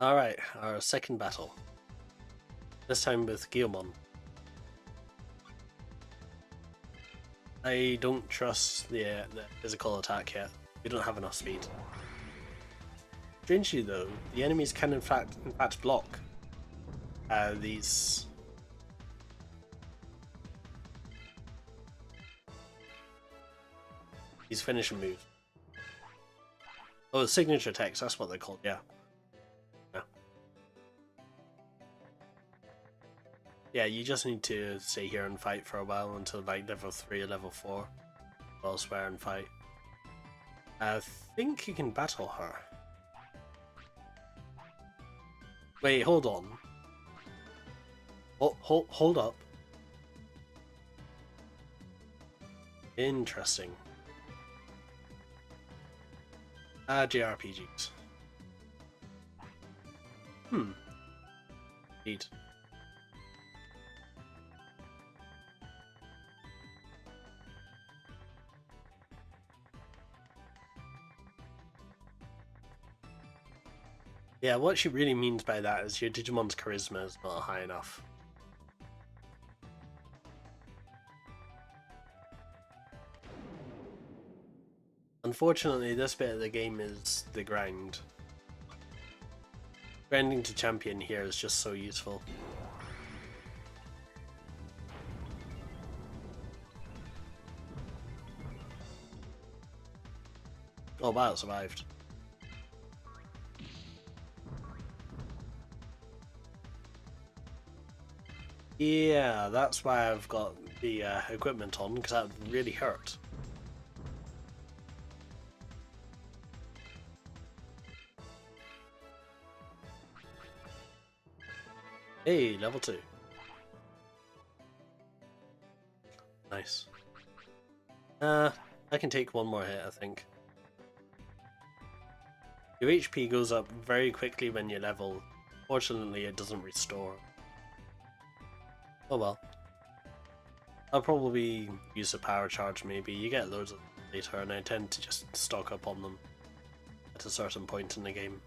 Alright, our second battle. This time with Guilmon. I don't trust the physical attack yet. We don't have enough speed. Strangely though, the enemies can in fact block these His finishing move. Oh, signature attacks, that's what they're called, yeah. Yeah. Yeah, you just need to stay here and fight for a while until like level 3 or level 4. Elsewhere and fight. I think you can battle her. Wait, hold on. Hold up. Interesting. JRPGs. Indeed. Yeah, what she really means by that is your Digimon's charisma is not high enough. Unfortunately, this bit of the game is the grind. Grinding to champion here is just so useful. Oh wow, it survived. Yeah, that's why I've got the equipment on, because that would really hurt. Hey, level 2. Nice. I can take one more hit, I think. Your HP goes up very quickly when you level. Fortunately, it doesn't restore. Oh well. I'll probably use a power charge maybe. You get loads of them later, and I tend to just stock up on them at a certain point in the game.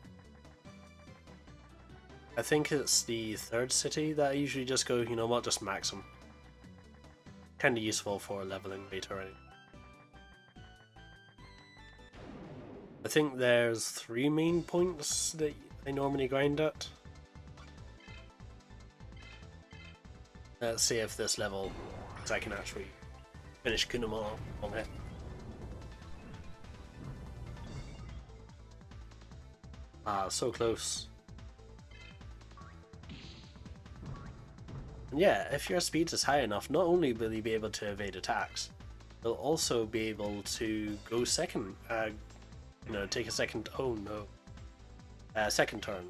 I think it's the 3rd city that I usually just go, you know what, just max them. Kinda useful for leveling later anyway. I think there's 3 main points that I normally grind at. Let's see if this level, because I can actually finish Kunamon on it. Ah, so close. And yeah, if your speed is high enough, not only will you be able to evade attacks, you'll also be able to go second, take a second, oh no, second turn.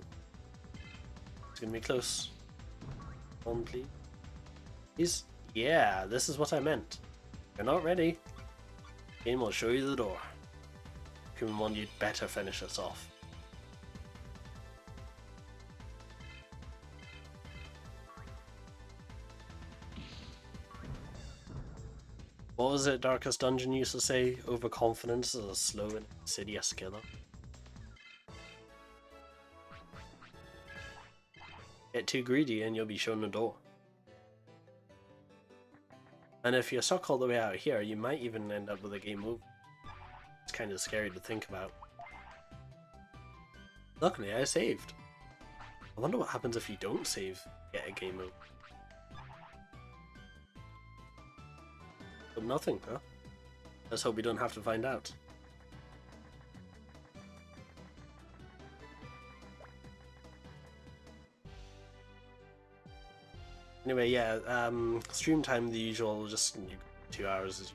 It's gonna be close. On, please. Yeah, this is what I meant. If you're not ready, game will show you the door. Kumamon, you'd better finish us off. What was it Darkest Dungeon used to say? Overconfidence is a slow and insidious killer. Get too greedy and you'll be shown the door. And if you're stuck all the way out here, you might even end up with a game over. It's kind of scary to think about. Luckily, I saved. I wonder what happens if you don't save, get a game over. But nothing, huh? Let's hope we don't have to find out. Anyway, yeah, stream time the usual, just 2 hours.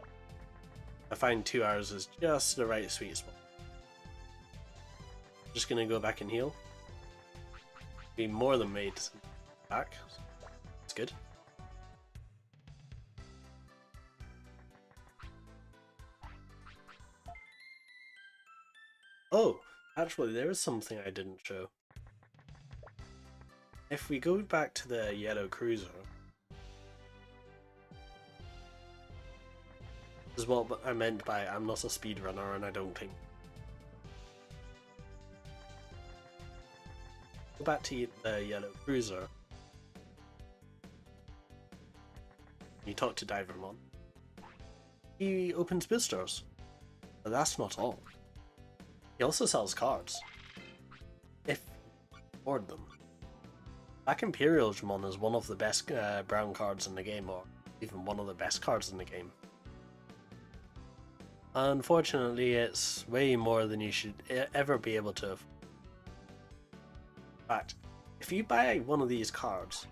I find 2 hours is just the right sweet spot. Just gonna go back and heal. Be more than made back. It's good. Oh, actually, there is something I didn't show. If we go back to the yellow cruiser, this is what I meant by I'm not a speedrunner and I don't think. Go back to the yellow cruiser. You talk to Divermon. He opens boosters. But that's not all. He also sells cards. If you afford them. Black Imperial Digimon is one of the best brown cards in the game, or even one of the best cards in the game. Unfortunately, it's way more than you should ever be able to. In fact, if you buy one of these cards,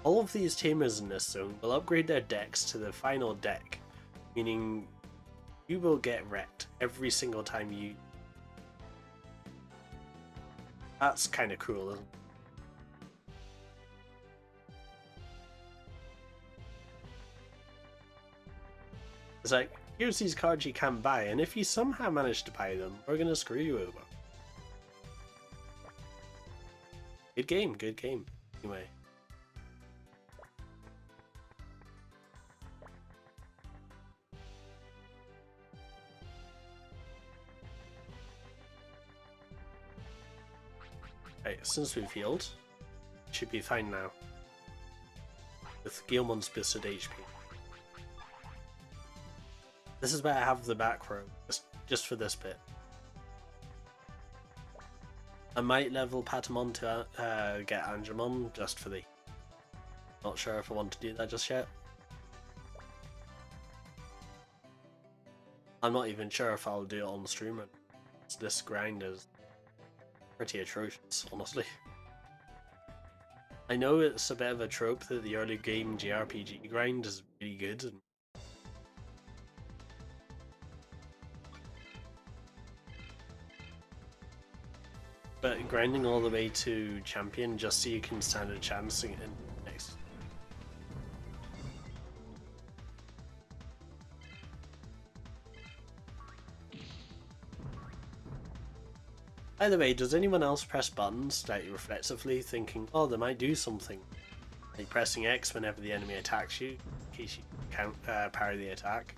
all of these tamers in this zone will upgrade their decks to the final deck, meaning you will get wrecked every single time you... That's kind of cruel, isn't it? It's like, here's these cards you can't buy, and if you somehow manage to buy them, we're gonna screw you over. Good game, good game. Anyway. Right, since we've healed, should be fine now. With Guilmon's boosted HP. This is where I have the back row, just for this bit. I might level Patamon to get Angemon just for the... Not sure if I want to do that just yet. I'm not even sure if I'll do it on stream. This grind is pretty atrocious, honestly. I know it's a bit of a trope that the early game JRPG grind is really good and but grinding all the way to champion just so you can stand a chance in next. By the way, does anyone else press buttons like reflexively thinking, oh, they might do something? Like pressing X whenever the enemy attacks you, in case you can't parry the attack.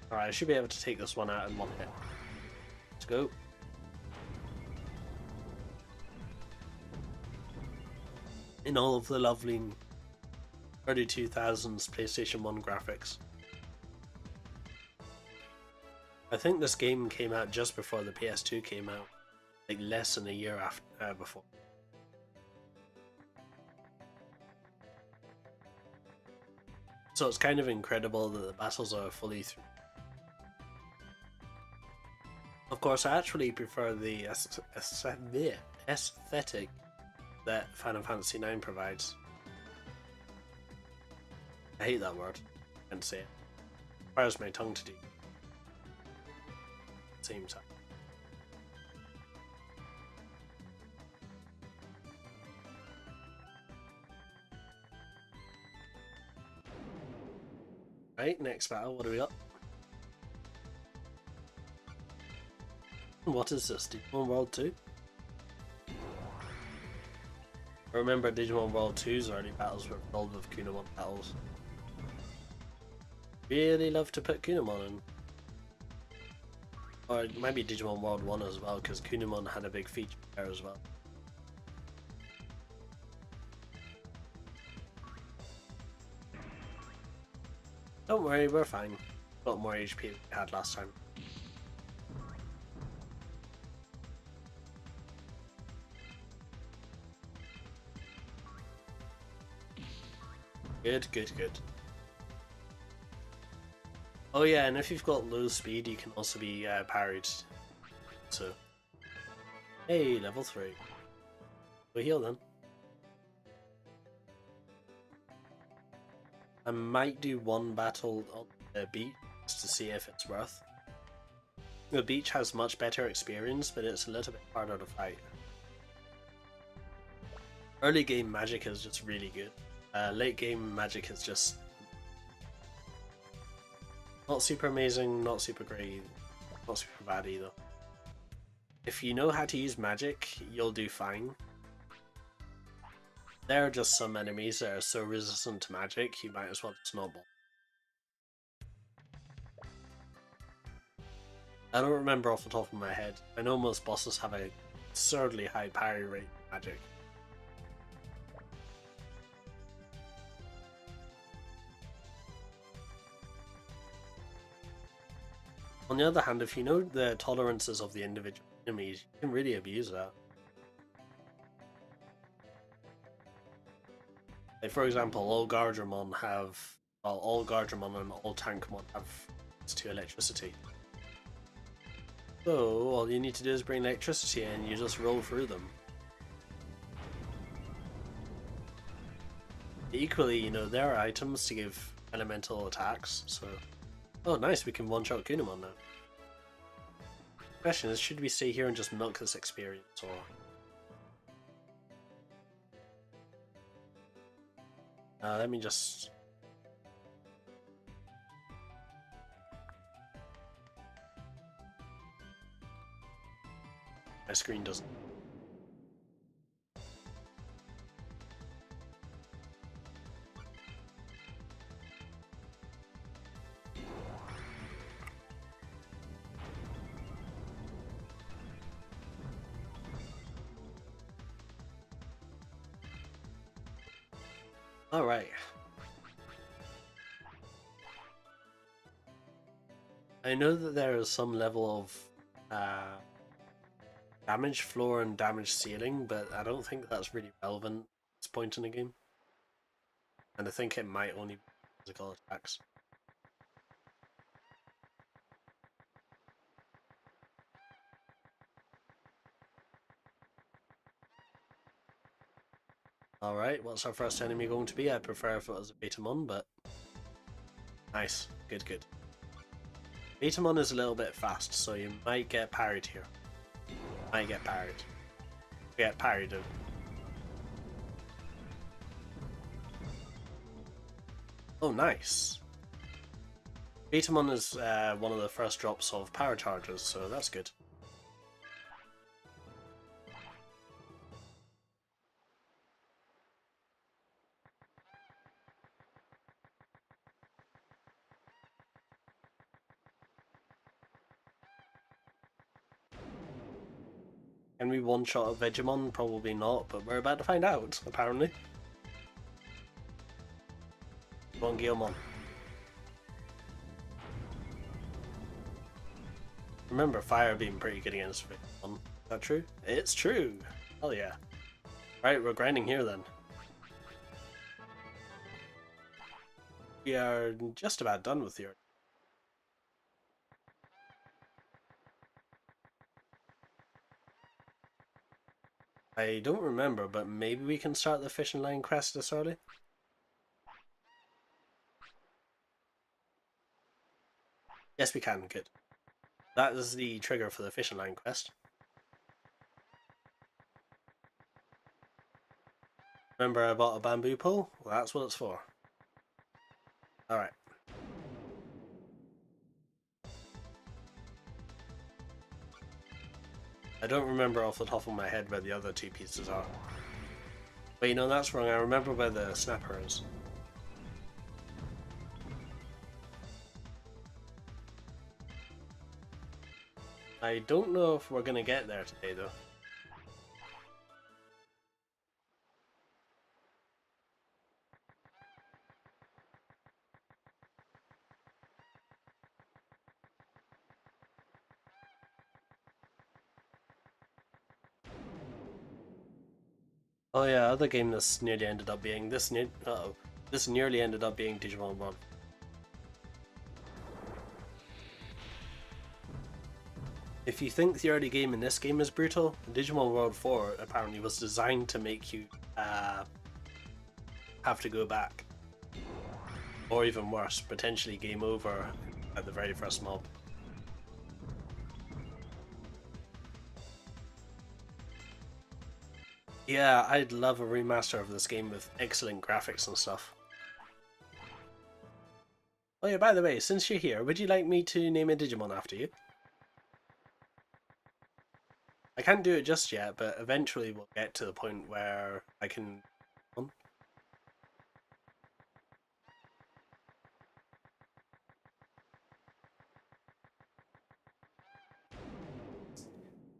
Alright, I should be able to take this one out and lock it. Let's go. In all of the lovely early 2000s PlayStation 1 graphics. I think this game came out just before the PS2 came out, like less than a year after before. So it's kind of incredible that the battles are fully through. Of course, I actually prefer the aesthetic that Final Fantasy IX provides. I hate that word. I can't say it. It requires my tongue to do. At the same time. Right, next battle, what do we got? What is this, Digimon World 2? Remember Digimon World 2's early battles were filled with Kunamon battles. Really love to put Kunamon in. Or it might be Digimon World 1 as well, because Kunamon had a big feature there as well. Don't worry, we're fine. Got more HP than we had last time. Good, good, good. Oh yeah, and if you've got low speed, you can also be parried. So, hey, level 3. Go heal then. I might do one battle on the beach just to see if it's worth. The beach has much better experience, but it's a little bit harder to fight. Early game magic is just really good. Late game magic is just not super amazing, not super great, not super bad either. If you know how to use magic, you'll do fine. There are just some enemies that are so resistant to magic, you might as well snowball. I don't remember off the top of my head. I know most bosses have a absurdly high parry rate in magic. On the other hand, if you know the tolerances of the individual enemies, you can really abuse that. Like for example, all Guardramon and all Tankmon have to electricity. So all you need to do is bring electricity and you just roll through them. Equally, you know, there are items to give elemental attacks, so... Oh nice, we can one-shot Kunamon now. Question is, should we stay here and just milk this experience, or... let me just... My screen doesn't... Alright. I know that there is some level of damage floor and damage ceiling, but I don't think that's really relevant at this point in the game. And I think it might only be physical attacks. Alright, what's our first enemy going to be? I prefer if it was a Betamon, but... Nice. Good, good. Betamon is a little bit fast, so you might get parried here. Might get parried. Get parried though. Oh, nice. Betamon is one of the first drops of power charges, so that's good. Can we one-shot a Vegemon? Probably not, but we're about to find out, apparently. Come on, Guilmon. Remember fire being pretty good against Vegemon. Is that true? It's true! Hell yeah. Right, we're grinding here then. We are just about done with your... I don't remember, but maybe we can start the fishing line quest this early? Yes, we can. Good. That is the trigger for the fishing line quest. Remember I bought a bamboo pole? Well, that's what it's for. Alright. I don't remember off the top of my head where the other two pieces are. But you know, that's wrong. I remember where the snapper is. I don't know if we're gonna get there today, though. Oh yeah, other game this nearly ended up being this nearly ended up being Digimon World. If you think the early game in this game is brutal, Digimon World 4 apparently was designed to make you have to go back. Or even worse, potentially game over at the very first mob. Yeah, I'd love a remaster of this game with excellent graphics and stuff. Oh yeah, by the way, since you're here, would you like me to name a Digimon after you? I can't do it just yet, but eventually we'll get to the point where I can...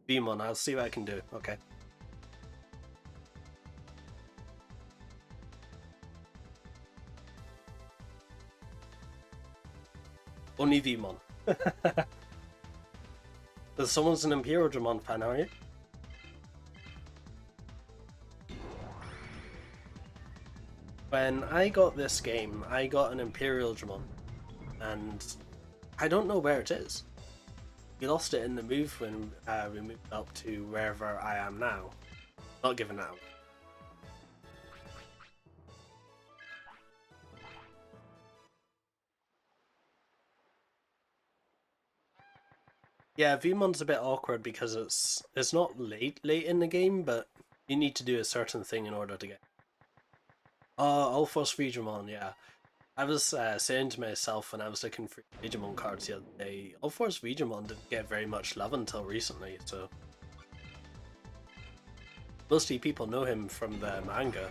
Beamon, I'll see what I can do, okay. Only Vmon. But someone's an Imperial Digimon fan, are you? When I got this game, I got an Imperial Digimon, and I don't know where it is. We lost it in the move when we moved up to wherever I am now. Not giving that out. Yeah, Vmon's a bit awkward because it's not late in the game, but you need to do a certain thing in order to get. Oh, Ulforce Vegemon, yeah. I was saying to myself when I was looking for Digimon cards the other day, Ulforce Vegemon didn't get very much love until recently, so mostly people know him from the manga.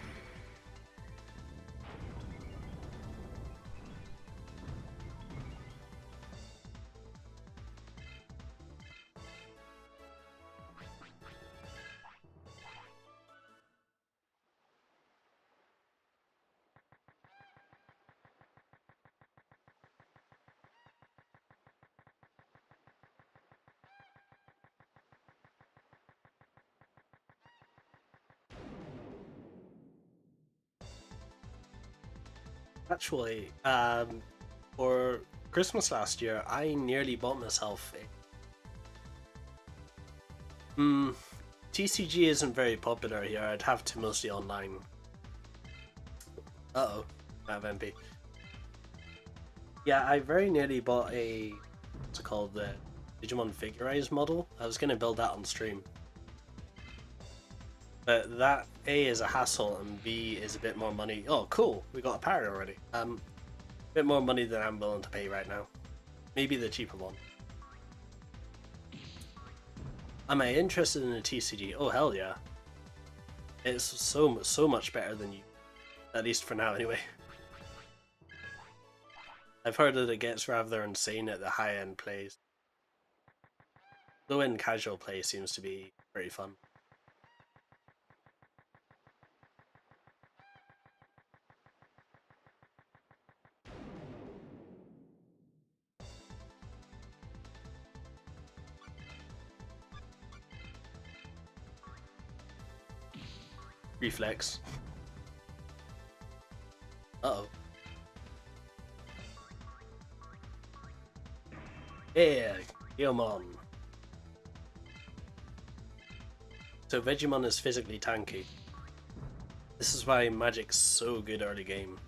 Actually, for Christmas last year, I nearly bought myself a. TCG isn't very popular here. I'd have to mostly online. Uh oh, I have MP. Yeah, I very nearly bought a. What's it called? The Digimon Figurize model. I was gonna build that on stream. But that A is a hassle and B is a bit more money. Oh, cool! We got a parry already. A bit more money than I'm willing to pay right now. Maybe the cheaper one. Am I interested in a TCG? Oh hell yeah! It's so much better than you, at least for now anyway. I've heard that it gets rather insane at the high end plays. Low end casual play seems to be pretty fun. Reflex. Uh-oh. Yeah, Digimon. So Vegemon is physically tanky. This is why Magic's so good early game.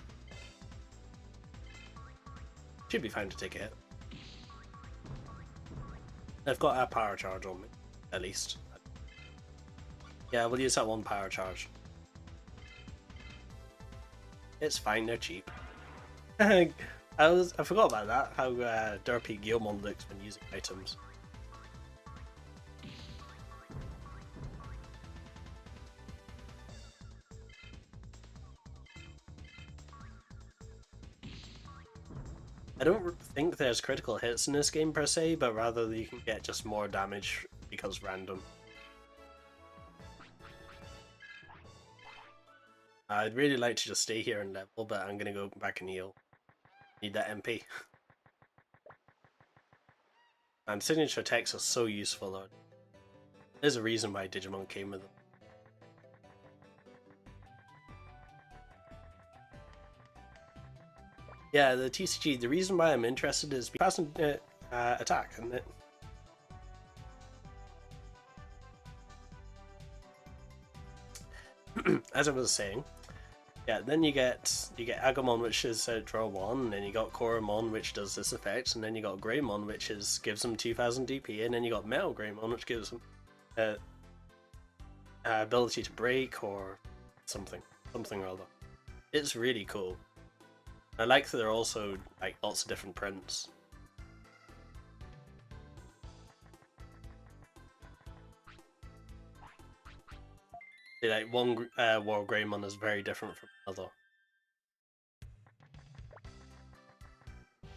Should be fine to take a hit. I've got a power charge on me, at least. Yeah, we'll use that one power charge. It's fine, they're cheap. I forgot about that, how derpy Guilmon looks when using items. I don't think there's critical hits in this game per se, but rather you can get just more damage because random. I'd really like to just stay here and level, but I'm gonna go back and heal. Need that MP. And signature attacks are so useful though. There's a reason why Digimon came with them. Yeah, the TCG, the reason why I'm interested is because attack, and it. As I was saying, yeah, then you get Agumon, which is draw 1, and then you got Koromon, which does this effect, and then you got Greymon, which gives them 2000 DP, and then you got Metal Greymon, which gives them ability to break or something or other. It's really cool. I like that there are also like lots of different prints. Like one War Greymon is very different from another.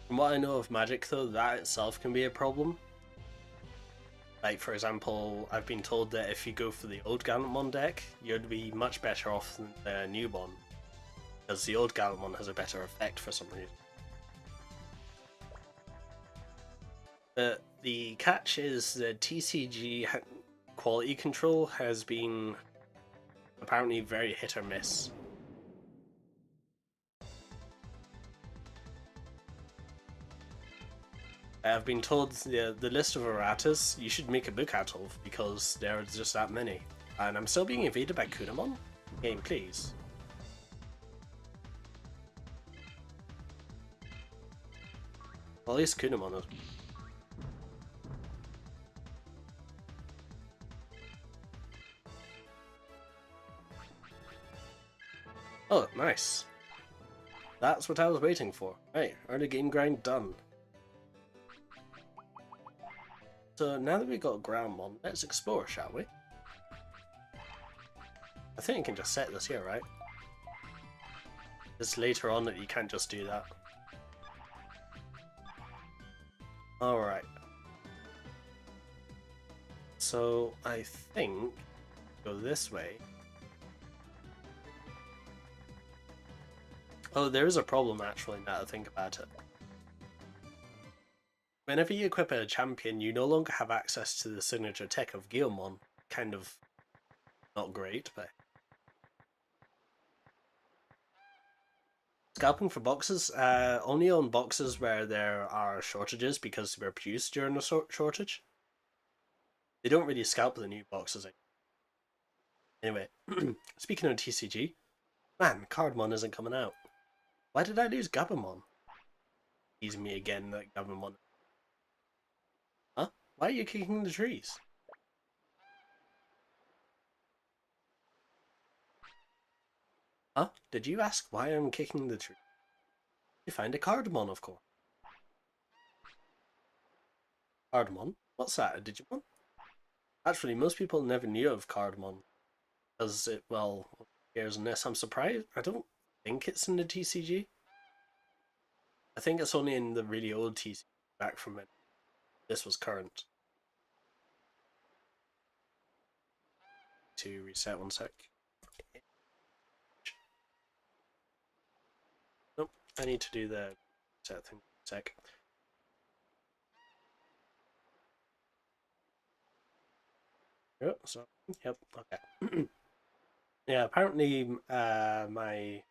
From what I know of Magic though, that itself can be a problem. Like for example, I've been told that if you go for the old Gallantmon deck, you'd be much better off than the new one. Because the old Gallantmon has a better effect for some reason. But the catch is the TCG quality control has been apparently very hit or miss. I've been told the list of erratas you should make a book out of because there are just that many. And I'm still being invaded by Kunamon? Game, please. Well, at least Kunamon is. Oh, nice. That's what I was waiting for. Right, early game grind done. So now that we've got Groundmon, let's explore, shall we? I think you can just set this here, right? It's later on that you can't just do that. Alright. So I think go this way. Oh, there is a problem actually now that I think about it. Whenever you equip a champion, you no longer have access to the signature tech of Guilmon. Kind of not great, but... Scalping for boxes? Only on boxes where there are shortages because they were produced during the shortage. They don't really scalp the new boxes. Anyway, speaking of TCG, man, Cardmon isn't coming out. Why did I lose Gabumon? Teasing me again, that Gabumon. Huh? Why are you kicking the trees? Huh? Did you ask why I'm kicking the tree? You find a Cardmon, of course. Cardmon? What's that, a Digimon? Actually, most people never knew of Cardmon. Because it, well, appears in this. I'm surprised. I don't think it's in the TCG. I think it's only in the really old TCG back from when this was current. To reset one sec. Nope, I need to do the reset thing. Sec. Oh, so yep, okay. Yeah, apparently the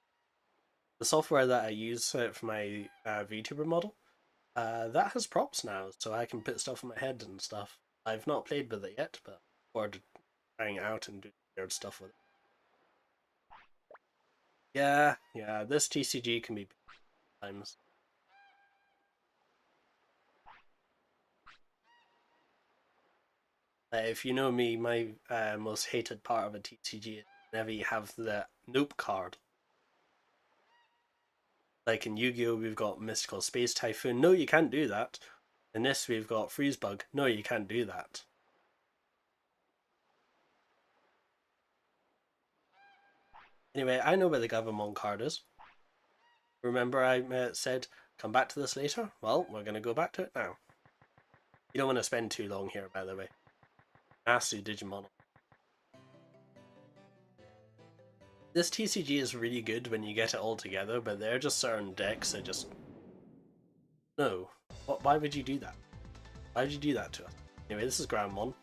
software that I use for my VTuber model, that has props now, so I can put stuff on my head and stuff. I've not played with it yet, but forward to trying it out and do weird stuff with it. Yeah, this TCG can be times. If you know me, my most hated part of a TCG is whenever you have the Nope card. Like in Yu-Gi-Oh! We've got Mystical Space Typhoon. No, you can't do that. In this, we've got Freeze Bug. No, you can't do that. Anyway, I know where the Gabumon card is. Remember I said, come back to this later? Well, we're going to go back to it now. You don't want to spend too long here, by the way. Nasty Digimon. This TCG is really good when you get it all together, but there are just certain decks that just... No. Why would you do that? Why would you do that to us? Anyway, this is Groundmon.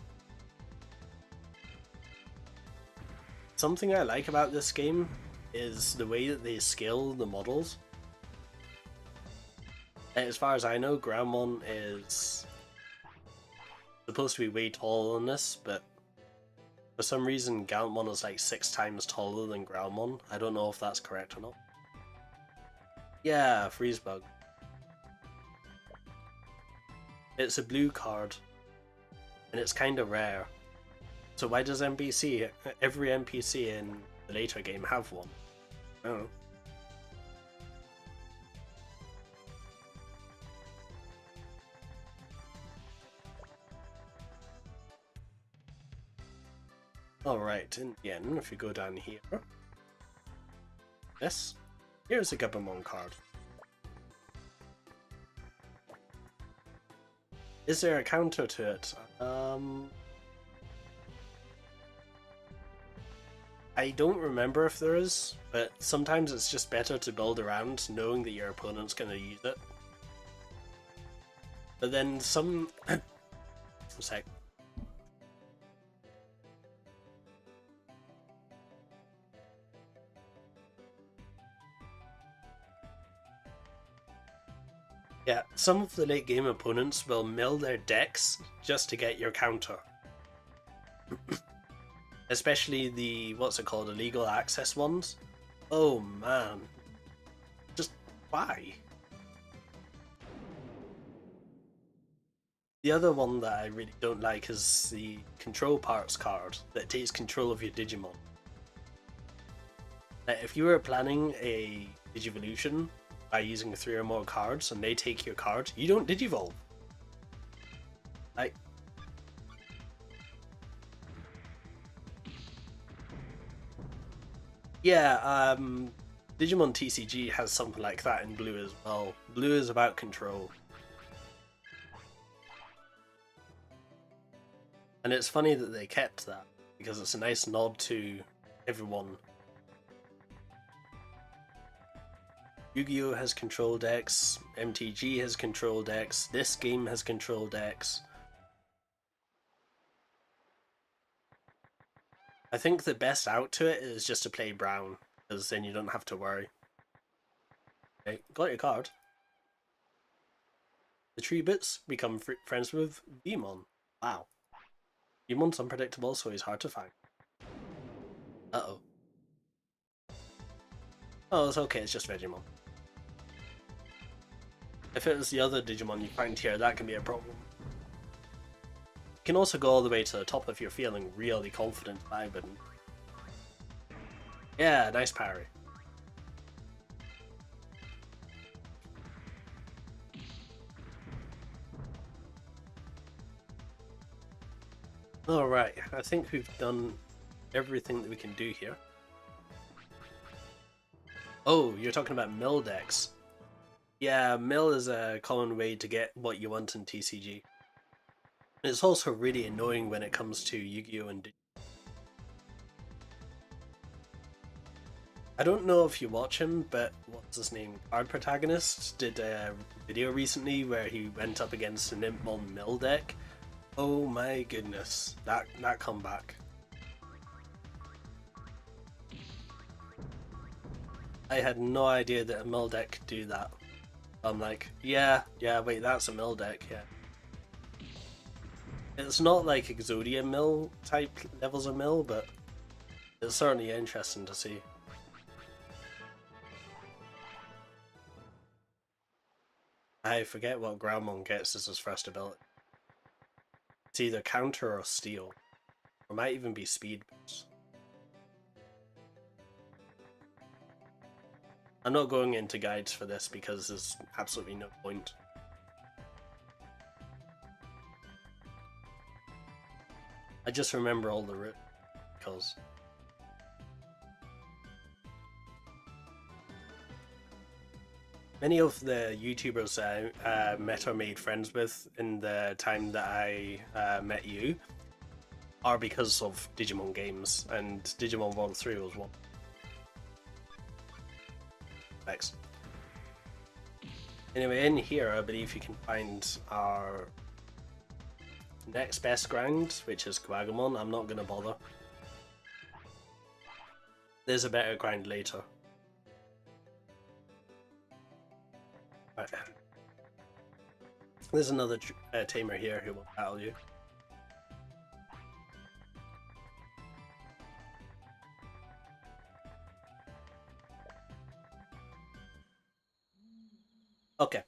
Something I like about this game is the way that they scale the models. As far as I know, Groundmon is supposed to be way taller than this, but for some reason Gantmon is like 6 times taller than Groundmon. I don't know if that's correct or not. Yeah, Freeze Bug. It's a blue card, and it's kind of rare. So why does every NPC in the later game have one? I don't know. Alright, and again, if you go down here, here's a Gabumon card. Is there a counter to it? I don't remember if there is, but sometimes it's just better to build around knowing that your opponent's going to use it. But then some... a sec. Yeah, some of the late game opponents will mill their decks just to get your counter. Especially the, what's it called, illegal access ones. Oh man. Just why? The other one that I really don't like is the control parts card that takes control of your Digimon. If you were planning a Digivolution by using 3 or more cards and they take your card, you don't Digivolve. Like, yeah, Digimon TCG has something like that in blue as well. Blue is about control. And it's funny that they kept that, because it's a nice nod to everyone. Yu-Gi-Oh! Has control decks, MTG has control decks, this game has control decks. I think the best out to it is just to play brown, because then you don't have to worry. Okay, got your card. The tree bits become friends with Digimon. Wow. Digimon's unpredictable, so he's hard to find. Uh-oh. Oh, it's okay, it's just Vegemon. If it was the other Digimon you find here, that can be a problem. You can also go all the way to the top if you're feeling really confident by button. Yeah, nice parry. Alright, I think we've done everything that we can do here. Oh, you're talking about mill decks. Yeah, mill is a common way to get what you want in TCG. It's also really annoying when it comes to Yu-Gi-Oh! And I don't know if you watch him, but what's his name? Card Protagonist did a video recently where he went up against an Impmon mill deck. Oh my goodness, that comeback. I had no idea that a mill deck could do that. I'm like, yeah, wait, that's a mill deck, yeah. It's not like Exodia mill type levels of mill, but it's certainly interesting to see. I forget what Groundmon gets as his first ability. It's either counter or steal, or might even be speed boost. I'm not going into guides for this because there's absolutely no point. I just remember all the route because many of the YouTubers I met or made friends with in the time that I met you are because of Digimon games, and Digimon World 3 was one. Thanks. Anyway, in here I believe you can find our next best grind, which is Quagamon. I'm not going to bother. There's a better grind later. Right. There's another tamer here who will battle you. Okay.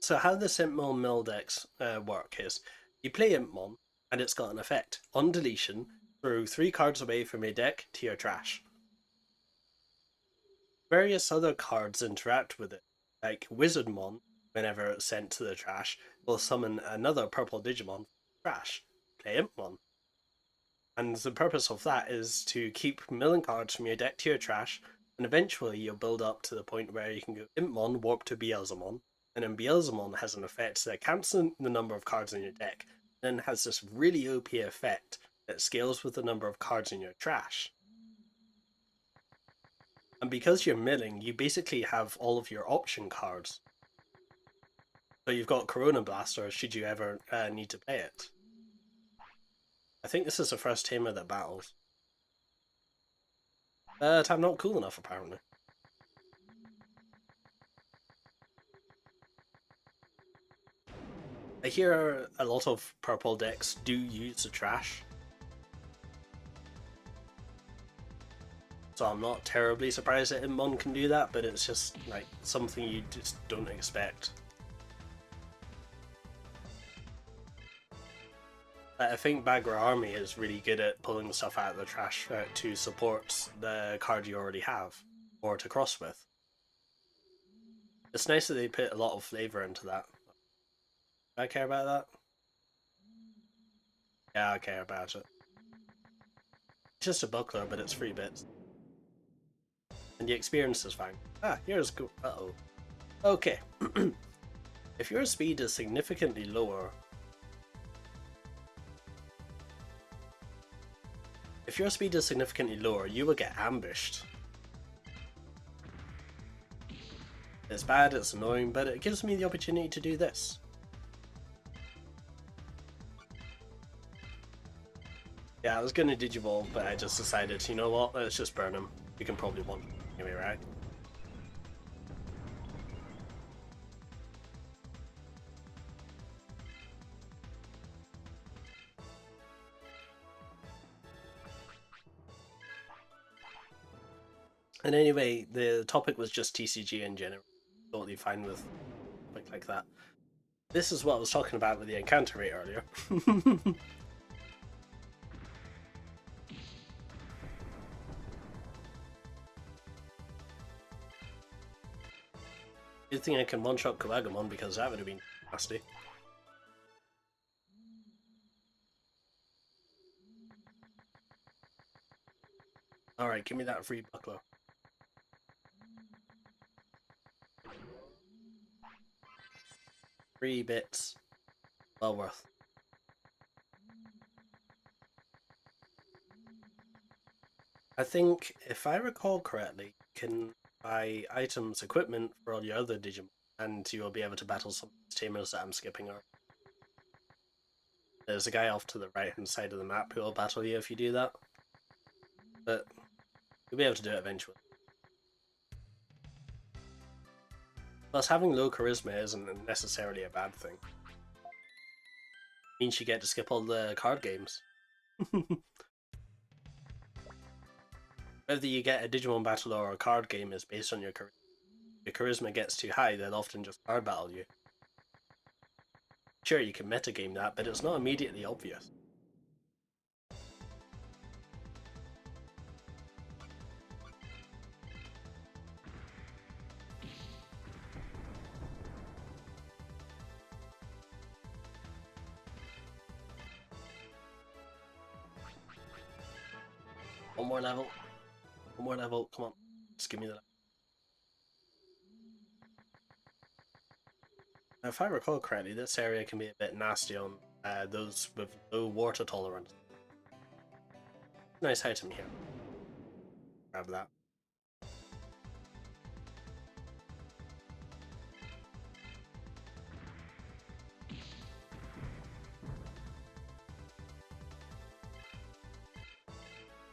So how the Impmon mill decks work is, you play Impmon, and it's got an effect. On deletion, throw 3 cards away from your deck to your trash. Various other cards interact with it, like Wizardmon, whenever it's sent to the trash, will summon another purple Digimon from the trash. Play Impmon. And the purpose of that is to keep milling cards from your deck to your trash, and eventually you'll build up to the point where you can go Impmon, warp to Beelzemon, and then Beelzemon has an effect that counts the number of cards in your deck, then has this really OP effect that scales with the number of cards in your trash. And because you're milling, you basically have all of your option cards. So you've got Corona Blaster should you ever need to play it. I think this is the first tamer that battles. But I'm not cool enough, apparently. I hear a lot of purple decks do use the trash. So I'm not terribly surprised that Mon can do that, but it's just like something you just don't expect. I think Bagra Army is really good at pulling stuff out of the trash to support the card you already have, or to cross with. It's nice that they put a lot of flavour into that. Do I care about that? Yeah, I care about it. It's just a buckler, but it's 3 bits. And the experience is fine. Ah, here's go. Uh-oh. Okay. If your speed is significantly lower... If your speed is significantly lower, you will get ambushed. It's bad, it's annoying, but it gives me the opportunity to do this. Yeah, I was gonna Digivolve, but I just decided, you know what, let's just burn him. You can probably want him anyway, right? And anyway, the topic was just TCG in general. Totally fine with a topic like that. This is what I was talking about with the encounter rate earlier. Good thing I can one-shot Kuwagamon because that would have been nasty. Alright, give me that free buckler. Three bits. Well worth. I think, if I recall correctly, you can buy items, equipment for all your other Digimon, and you'll be able to battle some of these tamers that I'm skipping over. There's a guy off to the right-hand side of the map who will battle you if you do that. But you'll be able to do it eventually. Plus, having low charisma isn't necessarily a bad thing. It means you get to skip all the card games. Whether you get a Digimon battle or a card game is based on your charisma. If your charisma gets too high, they'll often just card battle you. Sure, you can metagame that, but it's not immediately obvious. One more level. One more level. Come on. Just give me that. Now, if I recall correctly, this area can be a bit nasty on those with low water tolerance. Nice item here. Grab that.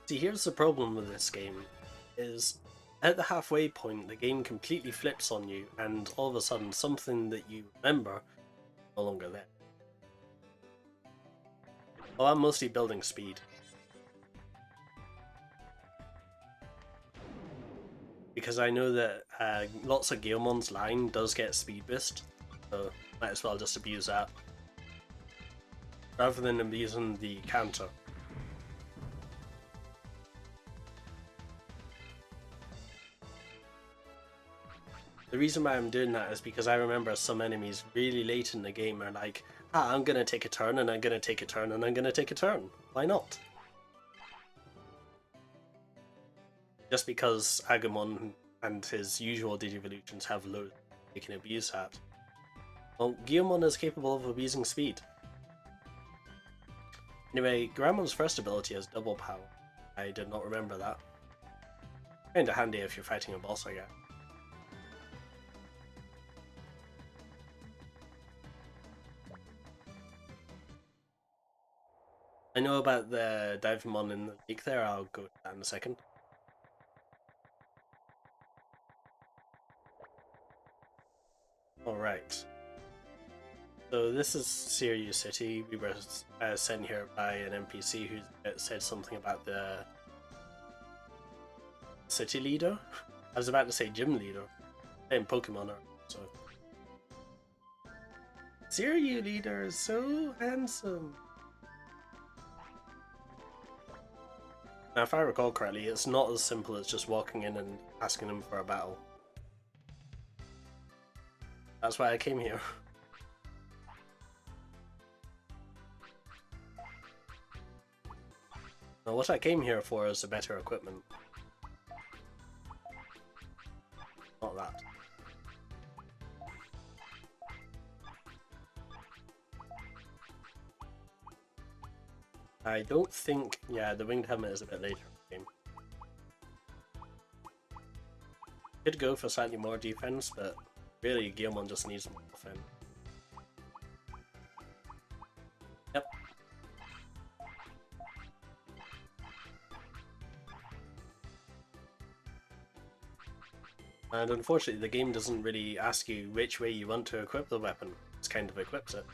See, here's the problem with this game, is at the halfway point the game completely flips on you and all of a sudden something that you remember is no longer there. Well, I'm mostly building speed. Because I know that lots of Gaelmon's line does get speed boost, so might as well just abuse that. Rather than abusing the counter. The reason why I'm doing that is because I remember some enemies really late in the game are like, I'm gonna take a turn and I'm gonna take a turn and I'm gonna take a turn. Why not? Just because Agumon and his usual Digivolutions have low, they can abuse that. Well, Guilmon is capable of abusing speed. Anyway, Gramon's first ability has double power. I did not remember that. Kinda handy if you're fighting a boss, I guess. I know about the Digimon in the league there, I'll go to that in a second. Alright. So this is Sirius City. We were sent here by an NPC who said something about the city leader. I was about to say gym leader. Playing Pokemon, so. Sirius leader is so handsome. Now, if I recall correctly, it's not as simple as just walking in and asking him for a battle. That's why I came here. Now, what I came here for is the better equipment. Not that. I don't think... Yeah, the winged helmet is a bit later in the game. Could go for slightly more defense, but really Guilmon just needs more offense. Yep. And unfortunately the game doesn't really ask you which way you want to equip the weapon. It kind of equips it.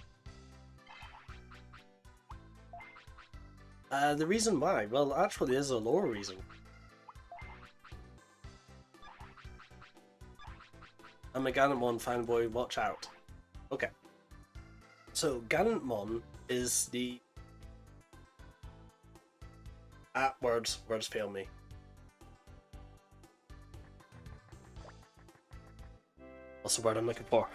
The reason why? Well, actually there's a lore reason. I'm a Gallantmon fanboy, watch out. Okay. So, Gallantmon is the... words fail me. What's the word I'm looking for?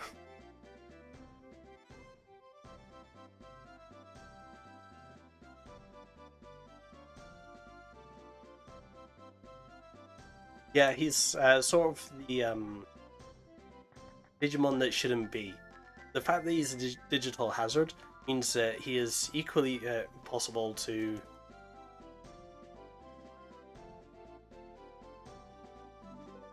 Yeah, he's sort of the Digimon that shouldn't be. The fact that he's a digital hazard means that he is equally possible to...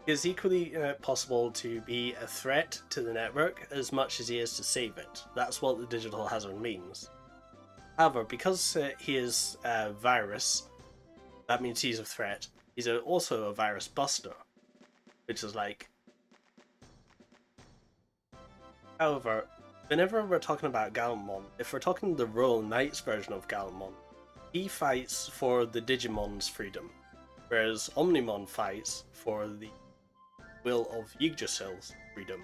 He is equally possible to be a threat to the network as much as he is to save it. That's what the digital hazard means. However, because he is a virus, that means he's a threat. He's also a virus buster, which is like... However, whenever we're talking about Gallantmon, if we're talking the Royal Knight's version of Gallantmon, he fights for the Digimon's freedom, whereas Omnimon fights for the will of Yggdrasil's freedom.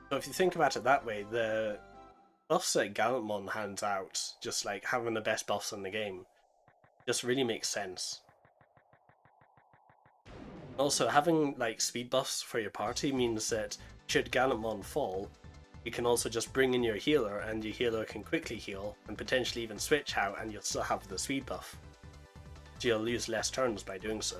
So if you think about it that way, the buffs that Gallantmon hands out, just like having the best buffs in the game, just really makes sense. Also, having like speed buffs for your party means that should Gallantmon fall, you can also just bring in your healer and your healer can quickly heal and potentially even switch out and you'll still have the speed buff. So you'll lose less turns by doing so.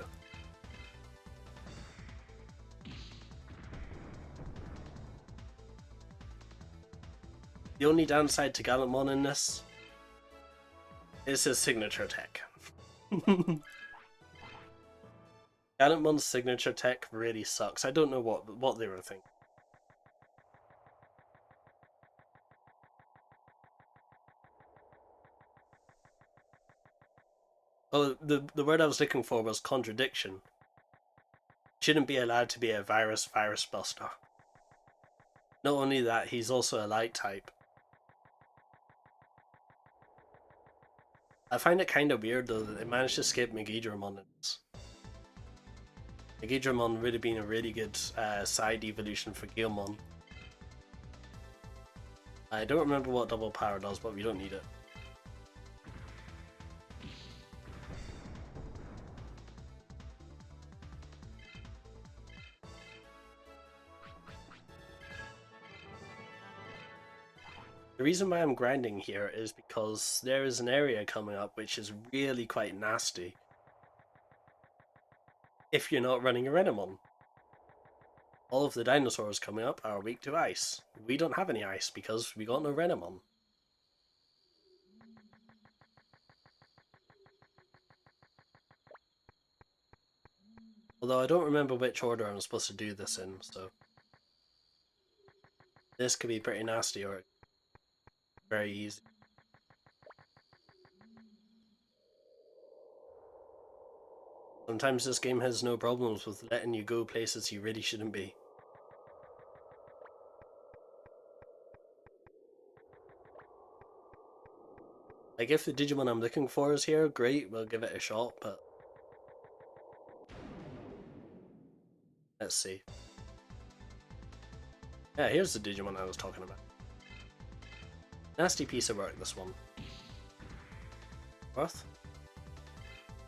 The only downside to Gallantmon in this is his signature tech. Gallantmon's signature tech really sucks. I don't know what they were thinking. Oh, the word I was looking for was contradiction. Shouldn't be allowed to be a virus buster. Not only that, he's also a light type. I find it kind of weird though that they managed to skip Megidramon in this. Megidramon would have been a really good side evolution for Guilmon. I don't remember what double power does, but we don't need it. The reason why I'm grinding here is because there is an area coming up which is really quite nasty if you're not running a Renamon. All of the dinosaurs coming up are weak to ice. We don't have any ice because we got no Renamon. Although I don't remember which order I'm supposed to do this in, so... This could be pretty nasty or very easy. Sometimes this game has no problems with letting you go places you really shouldn't be. Like, if the Digimon I'm looking for is here, great, we'll give it a shot, but... Let's see. Yeah, here's the Digimon I was talking about. Nasty piece of work, this one. Worth?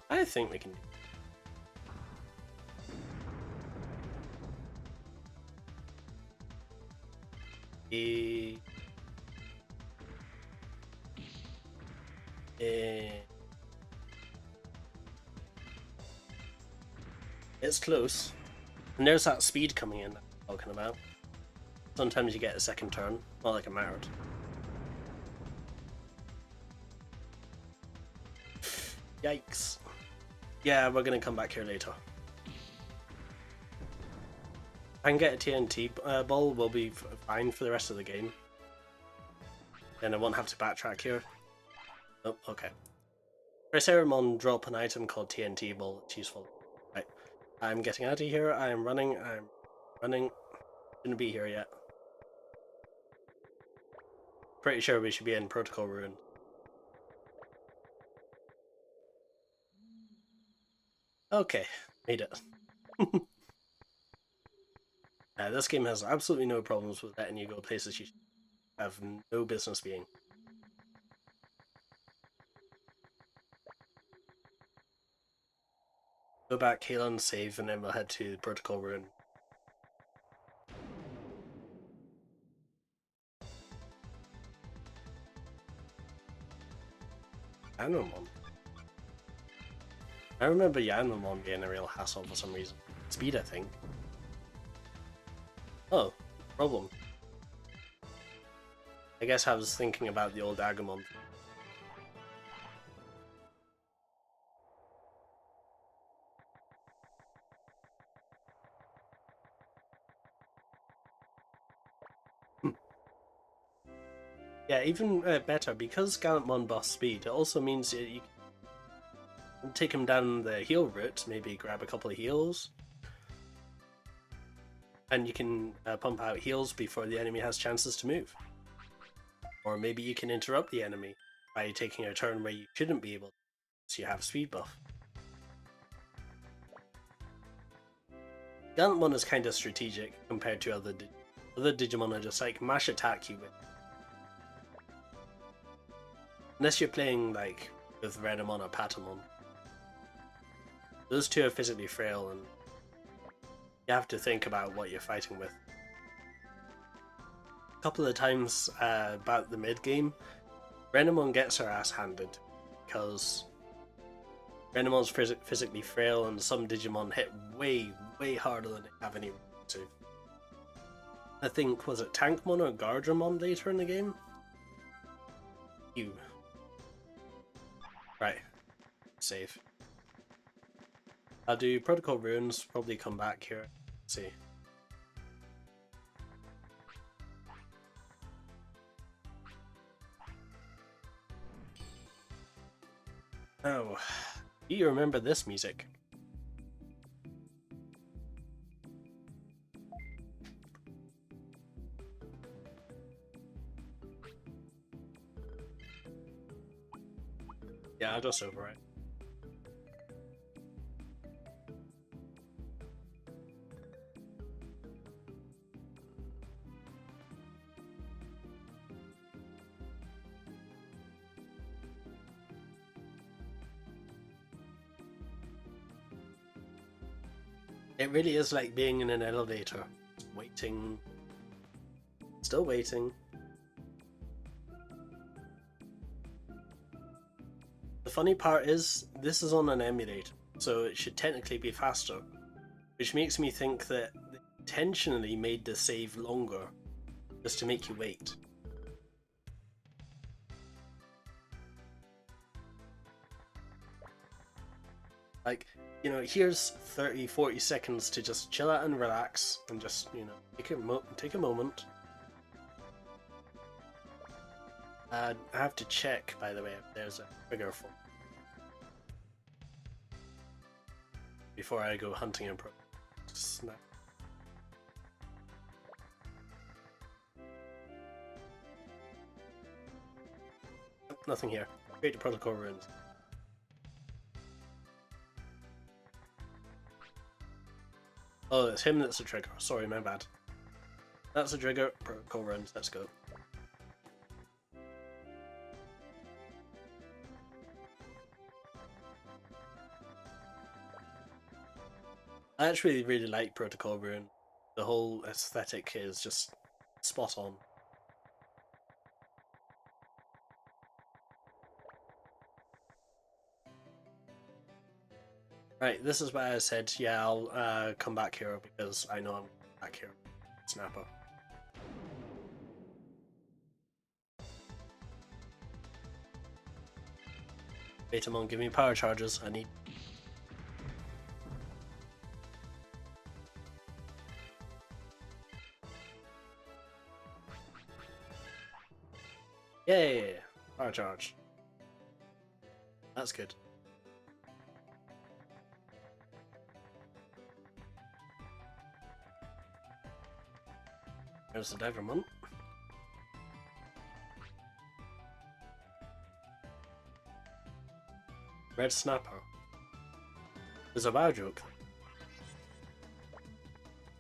I think we can do it. It's close. And there's that speed coming in that I'm talking about. Sometimes you get a second turn, not like a Mard. Yikes. Yeah, we're gonna come back here later. If I can get a TNT ball, we'll be fine for the rest of the game. Then I won't have to backtrack here. Oh, okay. Triceramon drop an item called TNT ball. It's useful. Right. I'm getting out of here. I'm running. Shouldn't be here yet. Pretty sure we should be in Protocol Ruin. Okay, made it. This game has absolutely no problems with letting you go places you have no business being. Go back, Kayla, save, and then we'll head to Protocol Ruin. Yanmamon. I remember Yanmamon being a real hassle for some reason. Speed, I think. Oh, problem. I guess I was thinking about the old Agumon. Yeah, even better, because Gallantmon buffs speed, it also means that you can take him down the heal route, maybe grab a couple of heals, and you can pump out heals before the enemy has chances to move. Or maybe you can interrupt the enemy by taking a turn where you shouldn't be able to, so you have speed buff. Gallantmon is kind of strategic compared to other Digimon are just like mash attack you with. Unless you're playing like with Renamon or Patamon. Those two are physically frail and you have to think about what you're fighting with. A couple of times about the mid game, Renamon gets her ass handed because Renamon's physically frail and some Digimon hit way harder than they have any reason to. I think, was it Tankmon or Gardramon later in the game? Right. Save. I'll do Protocol Runes, probably come back here. Let's see. Oh, do you remember this music? Yeah, I'll just overwrite. It really is like being in an elevator. Waiting. Still waiting. The funny part is, this is on an emulator, so it should technically be faster. Which makes me think that they intentionally made the save longer, just to make you wait. Like, you know, here's 30-40 seconds to just chill out and relax, and just, you know, take a moment. I have to check, by the way, if there's a trigger for. before I go hunting and pro. Snap. Nothing here. Create the protocol runes. Oh, it's him that's the trigger. Sorry, my bad. That's the trigger. Protocol runes. Let's go. I actually really like Protocol Rune. The whole aesthetic is just spot on. Right, this is why I said, yeah, I'll come back here because I know I'm back here. Snapper. Betamon, give me power charges. I need. Yay! Power charge. That's good. There's the Digimon. Red Snapper. There's a WoW joke.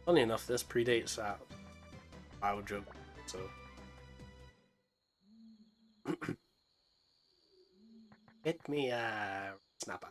Funny enough, this predates that WoW joke, so. Get me a Snapper.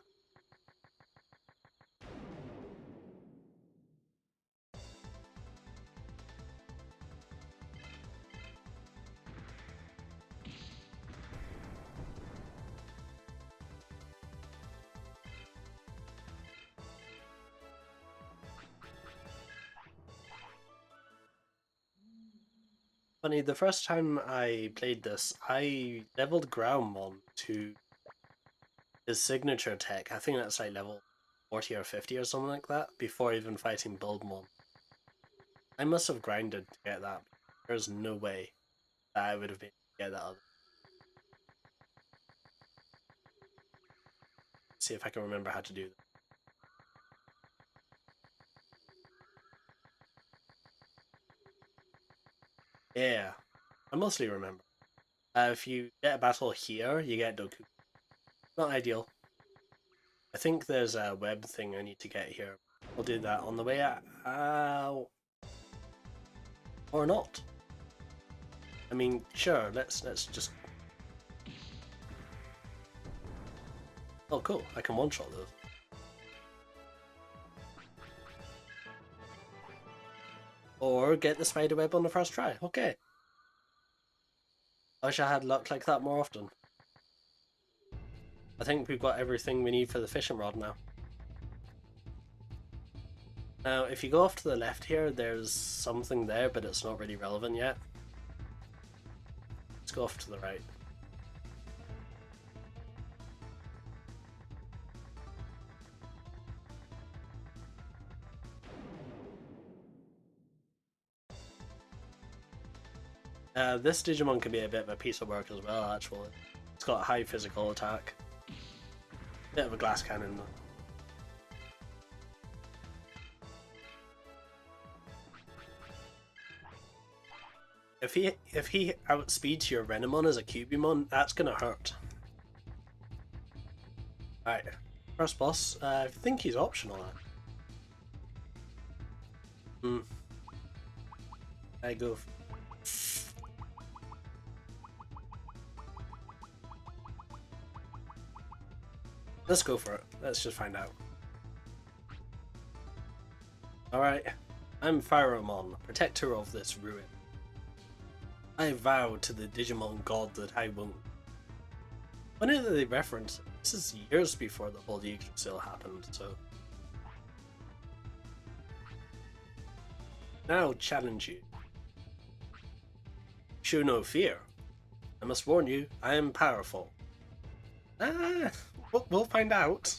Funny, the first time I played this, I leveled Groundmon to his signature tech. I think that's like level 40 or 50 or something like that, before even fighting Bulbmon. I must have grinded to get that. There's no way that I would have been able to get that other. Let's see if I can remember how to do that. Yeah, I mostly remember. If you get a battle here, you get Doku. Not ideal. I think there's a web thing I need to get here. I'll do that on the way out. Or not. I mean, sure, let's just... Oh cool, I can one-shot those. Or get the spider web on the first try. Okay. I wish I had luck like that more often. I think we've got everything we need for the fishing rod now. Now, if you go off to the left here, there's something there, but it's not really relevant yet. Let's go off to the right. This Digimon can be a bit of a piece of work as well, actually. It's got a high physical attack. Bit of a glass cannon though. If he outspeeds your Renamon as a Cubimon, that's gonna hurt. Alright, first boss. I think he's optional. I go. Let's go for it. Let's just find out. Alright, I'm Pharaohmon, protector of this ruin. I vow to the Digimon god that I won't. Funny that they reference it. This is years before the whole Yggdrasil happened, so. Now challenge you. Show no fear. I must warn you, I am powerful. We'll find out.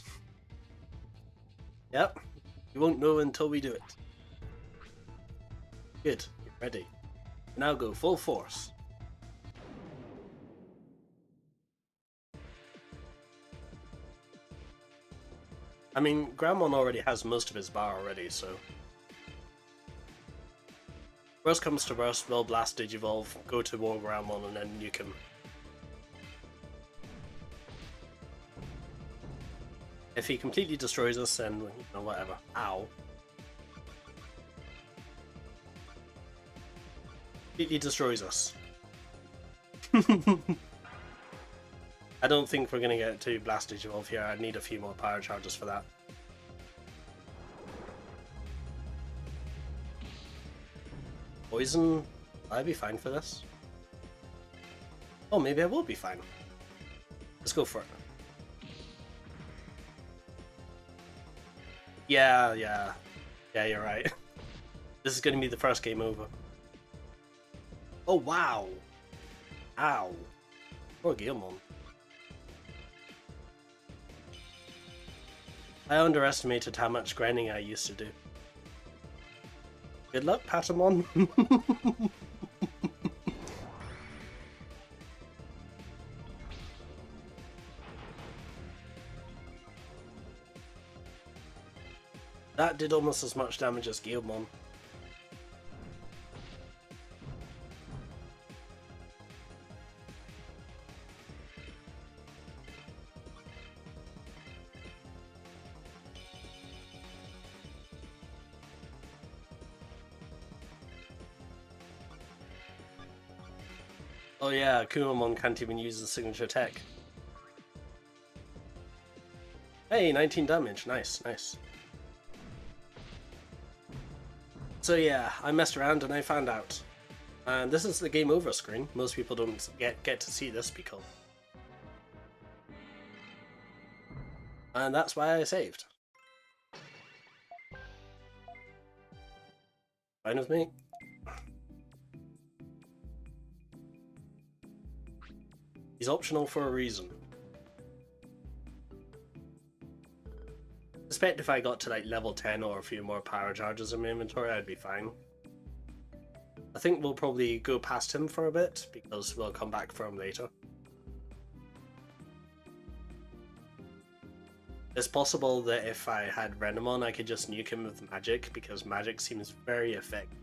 Yep, you won't know until we do it. Good, you're ready. Now go full force. I mean, Grandmon already has most of his bar already, so... Worst comes to worst, we'll blast Digivolve, go to War Grandmon, and then you can... If he completely destroys us, then, you know, whatever. Ow. Completely destroys us. I don't think we're going to get to Blast Digivolve here. I'd need a few more power charges for that. Poison? Will I be fine for this? Oh, maybe I will be fine. Let's go for it. Yeah, you're right. This is going to be the first game over. Oh, wow. Ow. Poor Gilmon. I underestimated how much grinding I used to do. Good luck, Patamon. That did almost as much damage as Guildmon. Oh yeah, Kumamon can't even use the signature tech. Hey, 19 damage. Nice, nice. So yeah, I messed around and I found out. And this is the game over screen. Most people don't get to see this because... And that's why I saved. Fine with me. He's optional for a reason. I suspect if I got to like level 10 or a few more power charges in my inventory, I'd be fine. I think we'll probably go past him for a bit, because we'll come back for him later. It's possible that if I had Renamon, I could just nuke him with magic, because magic seems very effective.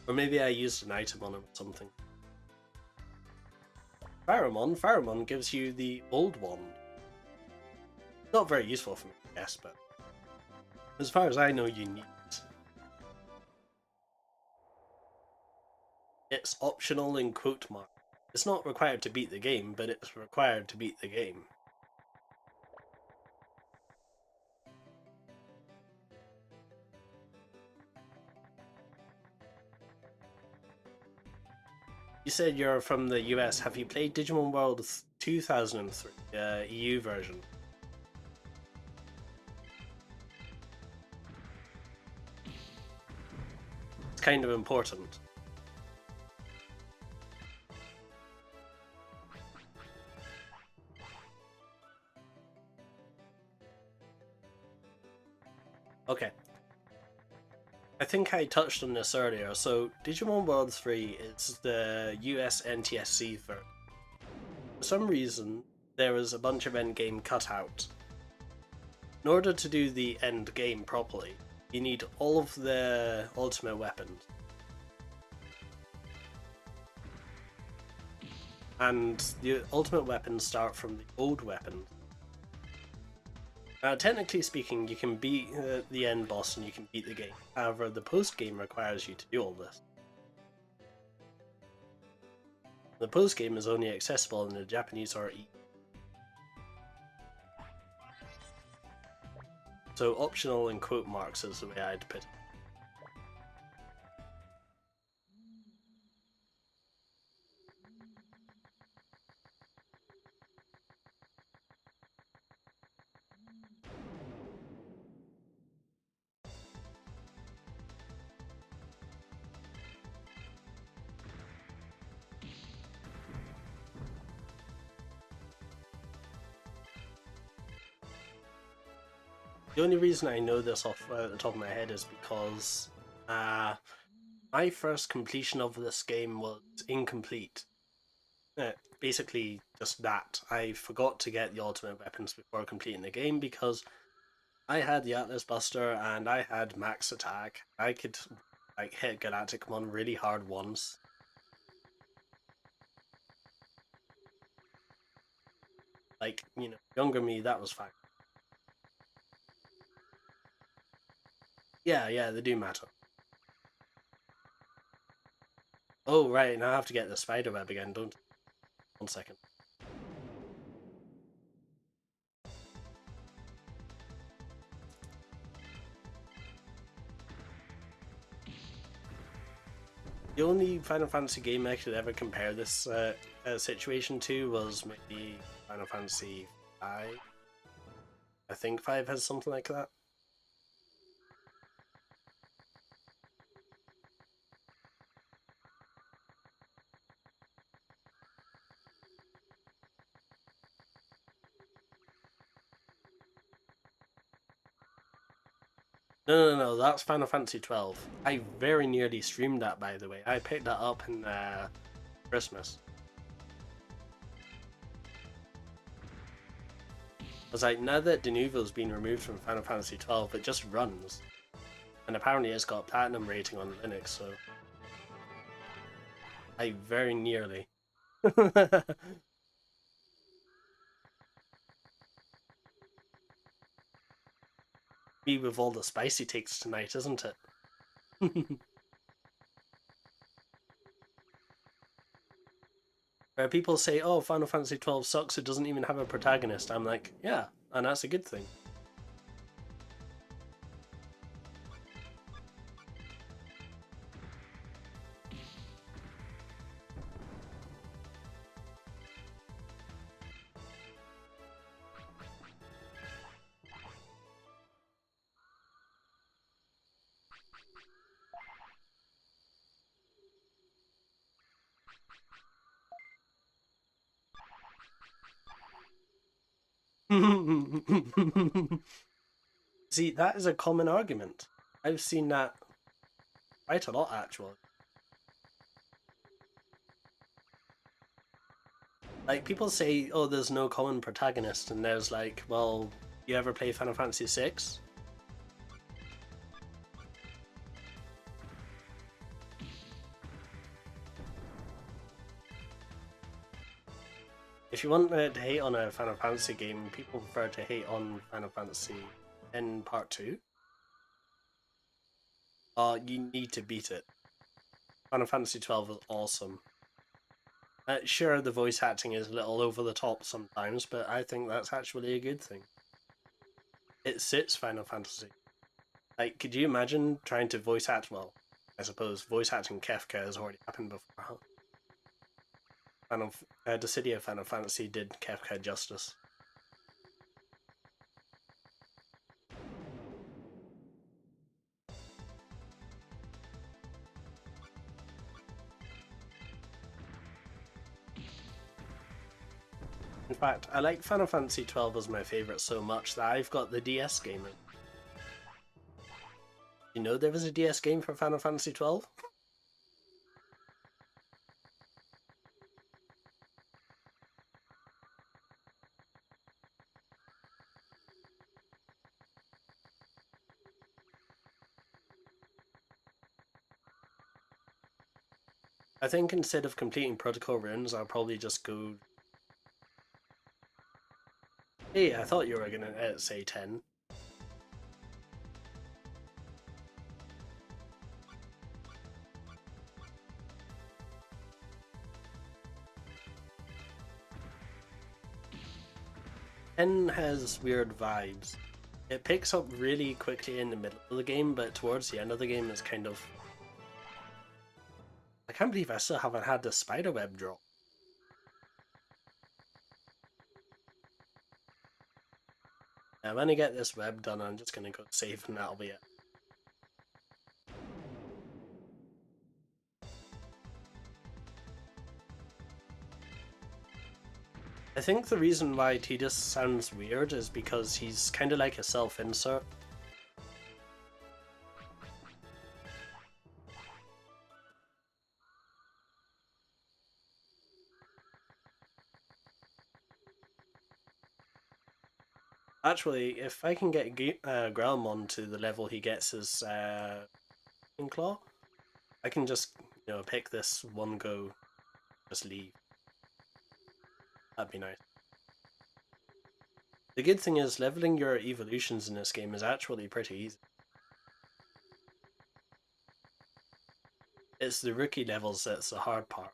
Or maybe I used an item on him or something. Pharamon gives you the old wand. Not very useful for me, I guess, but as far as I know, you need it. It's optional in quote mark. It's not required to beat the game, but it's required to beat the game. You said you're from the US. Have you played Digimon World 2003, EU version? It's kind of important. Okay. I think I touched on this earlier, so Digimon World 3 is the US NTSC version. For some reason, there was a bunch of endgame cut out. In order to do the end game properly, you need all of the ultimate weapons. And the ultimate weapons start from the old weapons. Now, technically speaking, you can beat the end boss and you can beat the game. However, the post-game requires you to do all this. The post-game is only accessible in the Japanese or E. So optional in quote marks is the way I'd put it. The only reason I know this off the top of my head is because my first completion of this game was incomplete. Basically, just that. I forgot to get the ultimate weapons before completing the game because I had the Atlas Buster and I had max attack. I could like hit Galacticmon really hard once. Like, younger me, that was fine. Yeah, they do matter. Oh, right, now I have to get the spider web again, don't I? 1 second. The only Final Fantasy game I could ever compare this situation to was maybe Final Fantasy 5. I think 5 has something like that. No, that's Final Fantasy 12. I very nearly streamed that, by the way. I picked that up in Christmas. I was like, now that Denuvo's been removed from Final Fantasy 12, it just runs. And apparently it's got platinum rating on Linux, so I very nearly. Me with all the spicy takes tonight, isn't it? Where people say, oh, Final Fantasy 12 sucks, it doesn't even have a protagonist. I'm like, yeah, and that's a good thing. See, that is a common argument. I've seen that quite a lot, actually. Like, people say, oh, there's no common protagonist, and there's like, well, you ever play Final Fantasy VI? If you want to hate on a Final Fantasy game, people prefer to hate on Final Fantasy in Part 2. You need to beat it. Final Fantasy 12 is awesome. Sure, the voice acting is a little over the top sometimes, but I think that's actually a good thing. It sits Final Fantasy. Like, could you imagine trying to voice act? Well, I suppose voice acting Kefka has already happened before. The City of Final Fantasy did Kefka justice. In fact, I like Final Fantasy 12 as my favourite so much that I've got the DS game in. You know there was a DS game for Final Fantasy 12? I think instead of completing Protocol Runes, I'll probably just go... Hey, I thought you were gonna say 10. Ten has weird vibes. It picks up really quickly in the middle of the game, but towards the end of the game it's kind of... I can't believe I still haven't had the spiderweb drop. Now, when I get this web done, I'm just gonna go save and that'll be it. I think the reason why Tidus sounds weird is because he's kind of like a self-insert. Actually, if I can get Grelmon to the level he gets his Claw, I can just, pick this one go, just leave. That'd be nice. The good thing is, leveling your evolutions in this game is actually pretty easy. It's the rookie levels that's the hard part.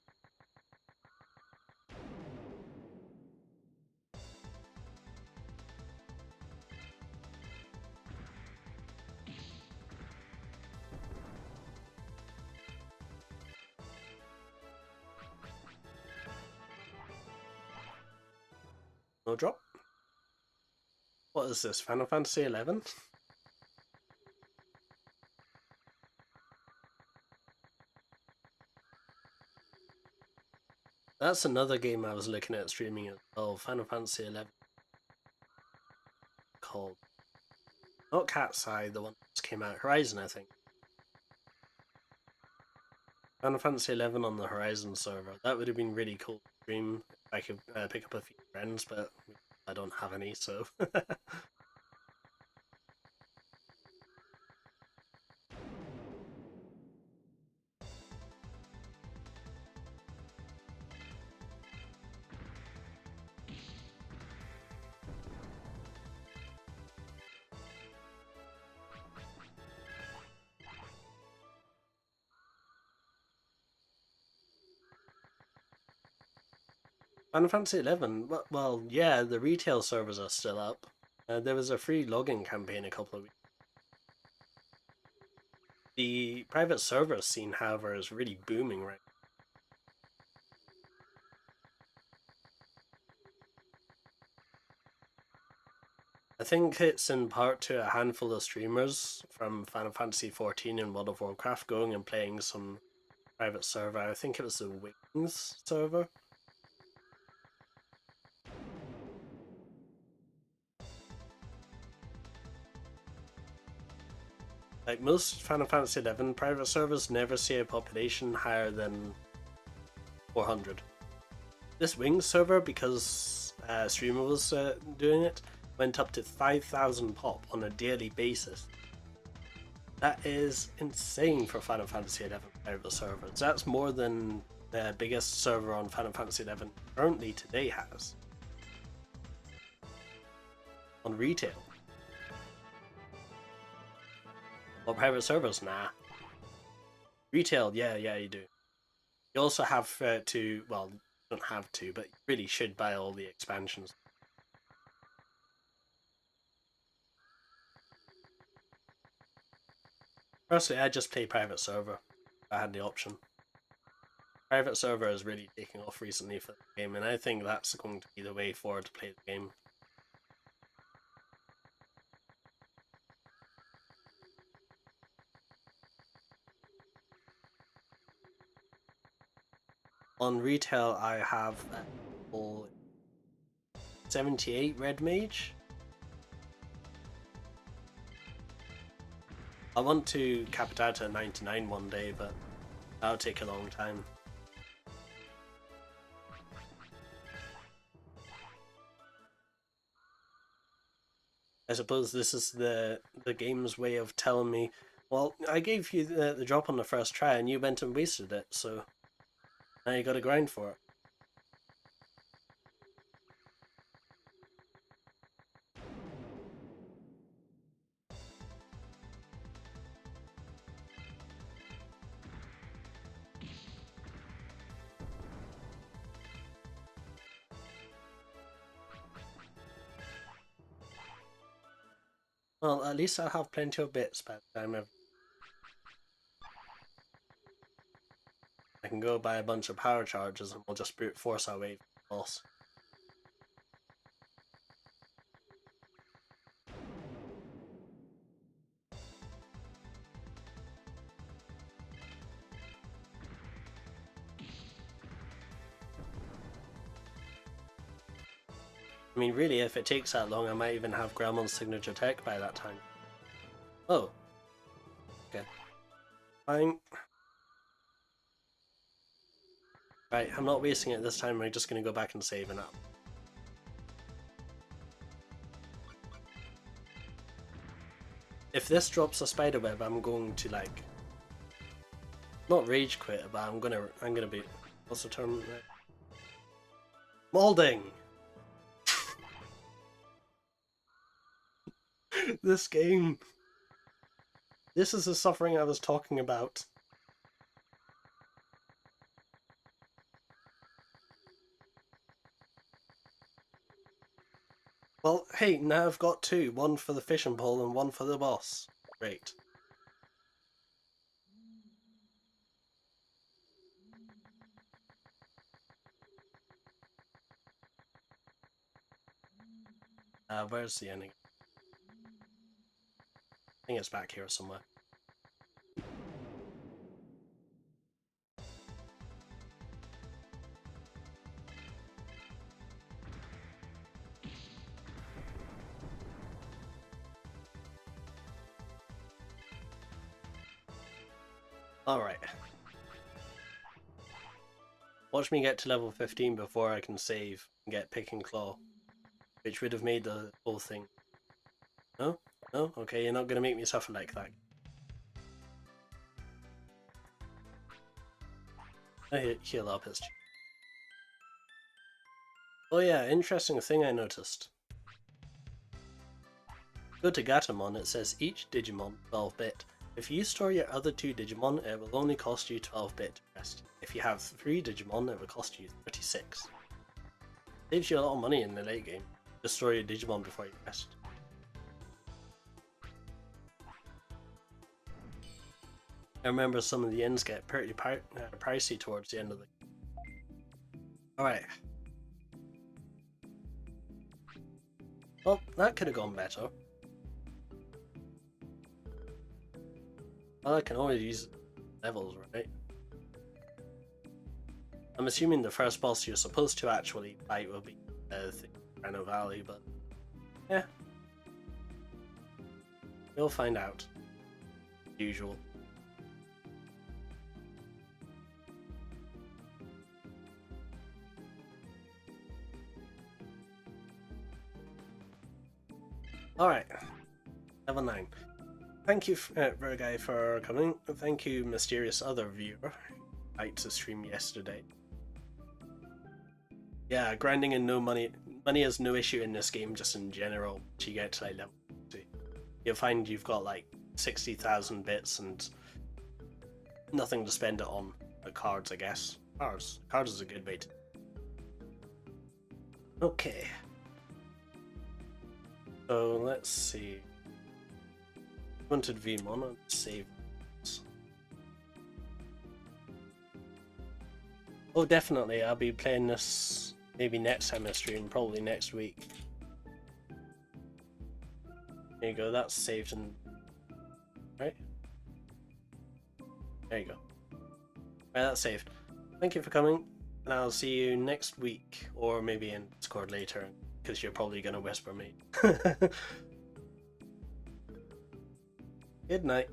No drop? What is this, Final Fantasy 11? That's another game I was looking at streaming as well, Final Fantasy 11. Called, not Cat's Eye, the one that just came out, Horizon, I think. Final Fantasy 11 on the Horizon server. That would have been really cool to stream if I could pick up a few friends, but I don't have any, so. Final Fantasy 11, well, yeah, the retail servers are still up. There was a free login campaign a couple of weeks. The private server scene, however, is really booming right now. I think it's in part to a handful of streamers from Final Fantasy 14 and World of Warcraft going and playing some private server. I think it was the Wings server. Like most Final Fantasy 11 private servers never see a population higher than 400. This Wings server, because a streamer was doing it, went up to 5,000 pop on a daily basis. That is insane for Final Fantasy 11 private servers. That's more than the biggest server on Final Fantasy 11 currently today has. On retail. Well, private servers, nah. Retail, yeah, you do. You also have to, well, you don't have to, but you really should buy all the expansions. Personally, I just play private server. I had the option. Private server is really taking off recently for the game, and I think that's going to be the way forward to play the game. On retail, I have a 78 red mage. I want to cap it out at 99 one day, but that'll take a long time. I suppose this is the game's way of telling me, well, I gave you the drop on the first try and you went and wasted it, so now you gotta grind for it. Well, at least I'll have plenty of bits by the time I can go buy a bunch of power charges and we'll just brute force our way to the boss. I mean, really, if it takes that long, I might even have Grelmon's signature tech by that time. Oh. Okay. Fine. Right, I'm not wasting it this time, I'm just gonna go back and save it up. If this drops a spider web, I'm going to like not rage quit, but I'm gonna be, what's the term? Molding. This game. This is the suffering I was talking about. Well, hey, now I've got two. One for the fishing pole and one for the boss. Great. Where's the ending? I think it's back here somewhere. Alright. Watch me get to level 15 before I can save and get Pick and Claw, which would have made the whole thing. No? No? Okay, you're not going to make me suffer like that. I heal up his. Oh yeah, interesting thing I noticed. Go to Gatomon, it says each Digimon 12-bit. If you store your other two Digimon, it will only cost you 12-bit to rest. If you have 3 Digimon, it will cost you 36. Saves you a lot of money in the late game. Just store your Digimon before you rest. I remember some of the inns get pretty pricey towards the end of the game. Alright. Well, that could have gone better. Well, I can always use levels, right? I'm assuming the first boss you're supposed to actually fight will be the Rhino Valley, but yeah. We'll find out. Usual. Alright. Level 9. Thank you, Vergai, for coming. Thank you, mysterious other viewer. Liked to stream yesterday. Yeah, grinding and no money. Money is no issue in this game, just in general. Once you get to like level 2, you'll find you've got like 60,000 bits and nothing to spend it on. But cards, I guess. Cards is a good way to. Okay. So let's see. Wanted Vmon and save. Oh, definitely. I'll be playing this maybe next time I stream, probably next week. There you go. That's saved and right. There you go. Right, that's saved. Thank you for coming, and I'll see you next week, or maybe in Discord later, because you're probably gonna whisper me. Good night.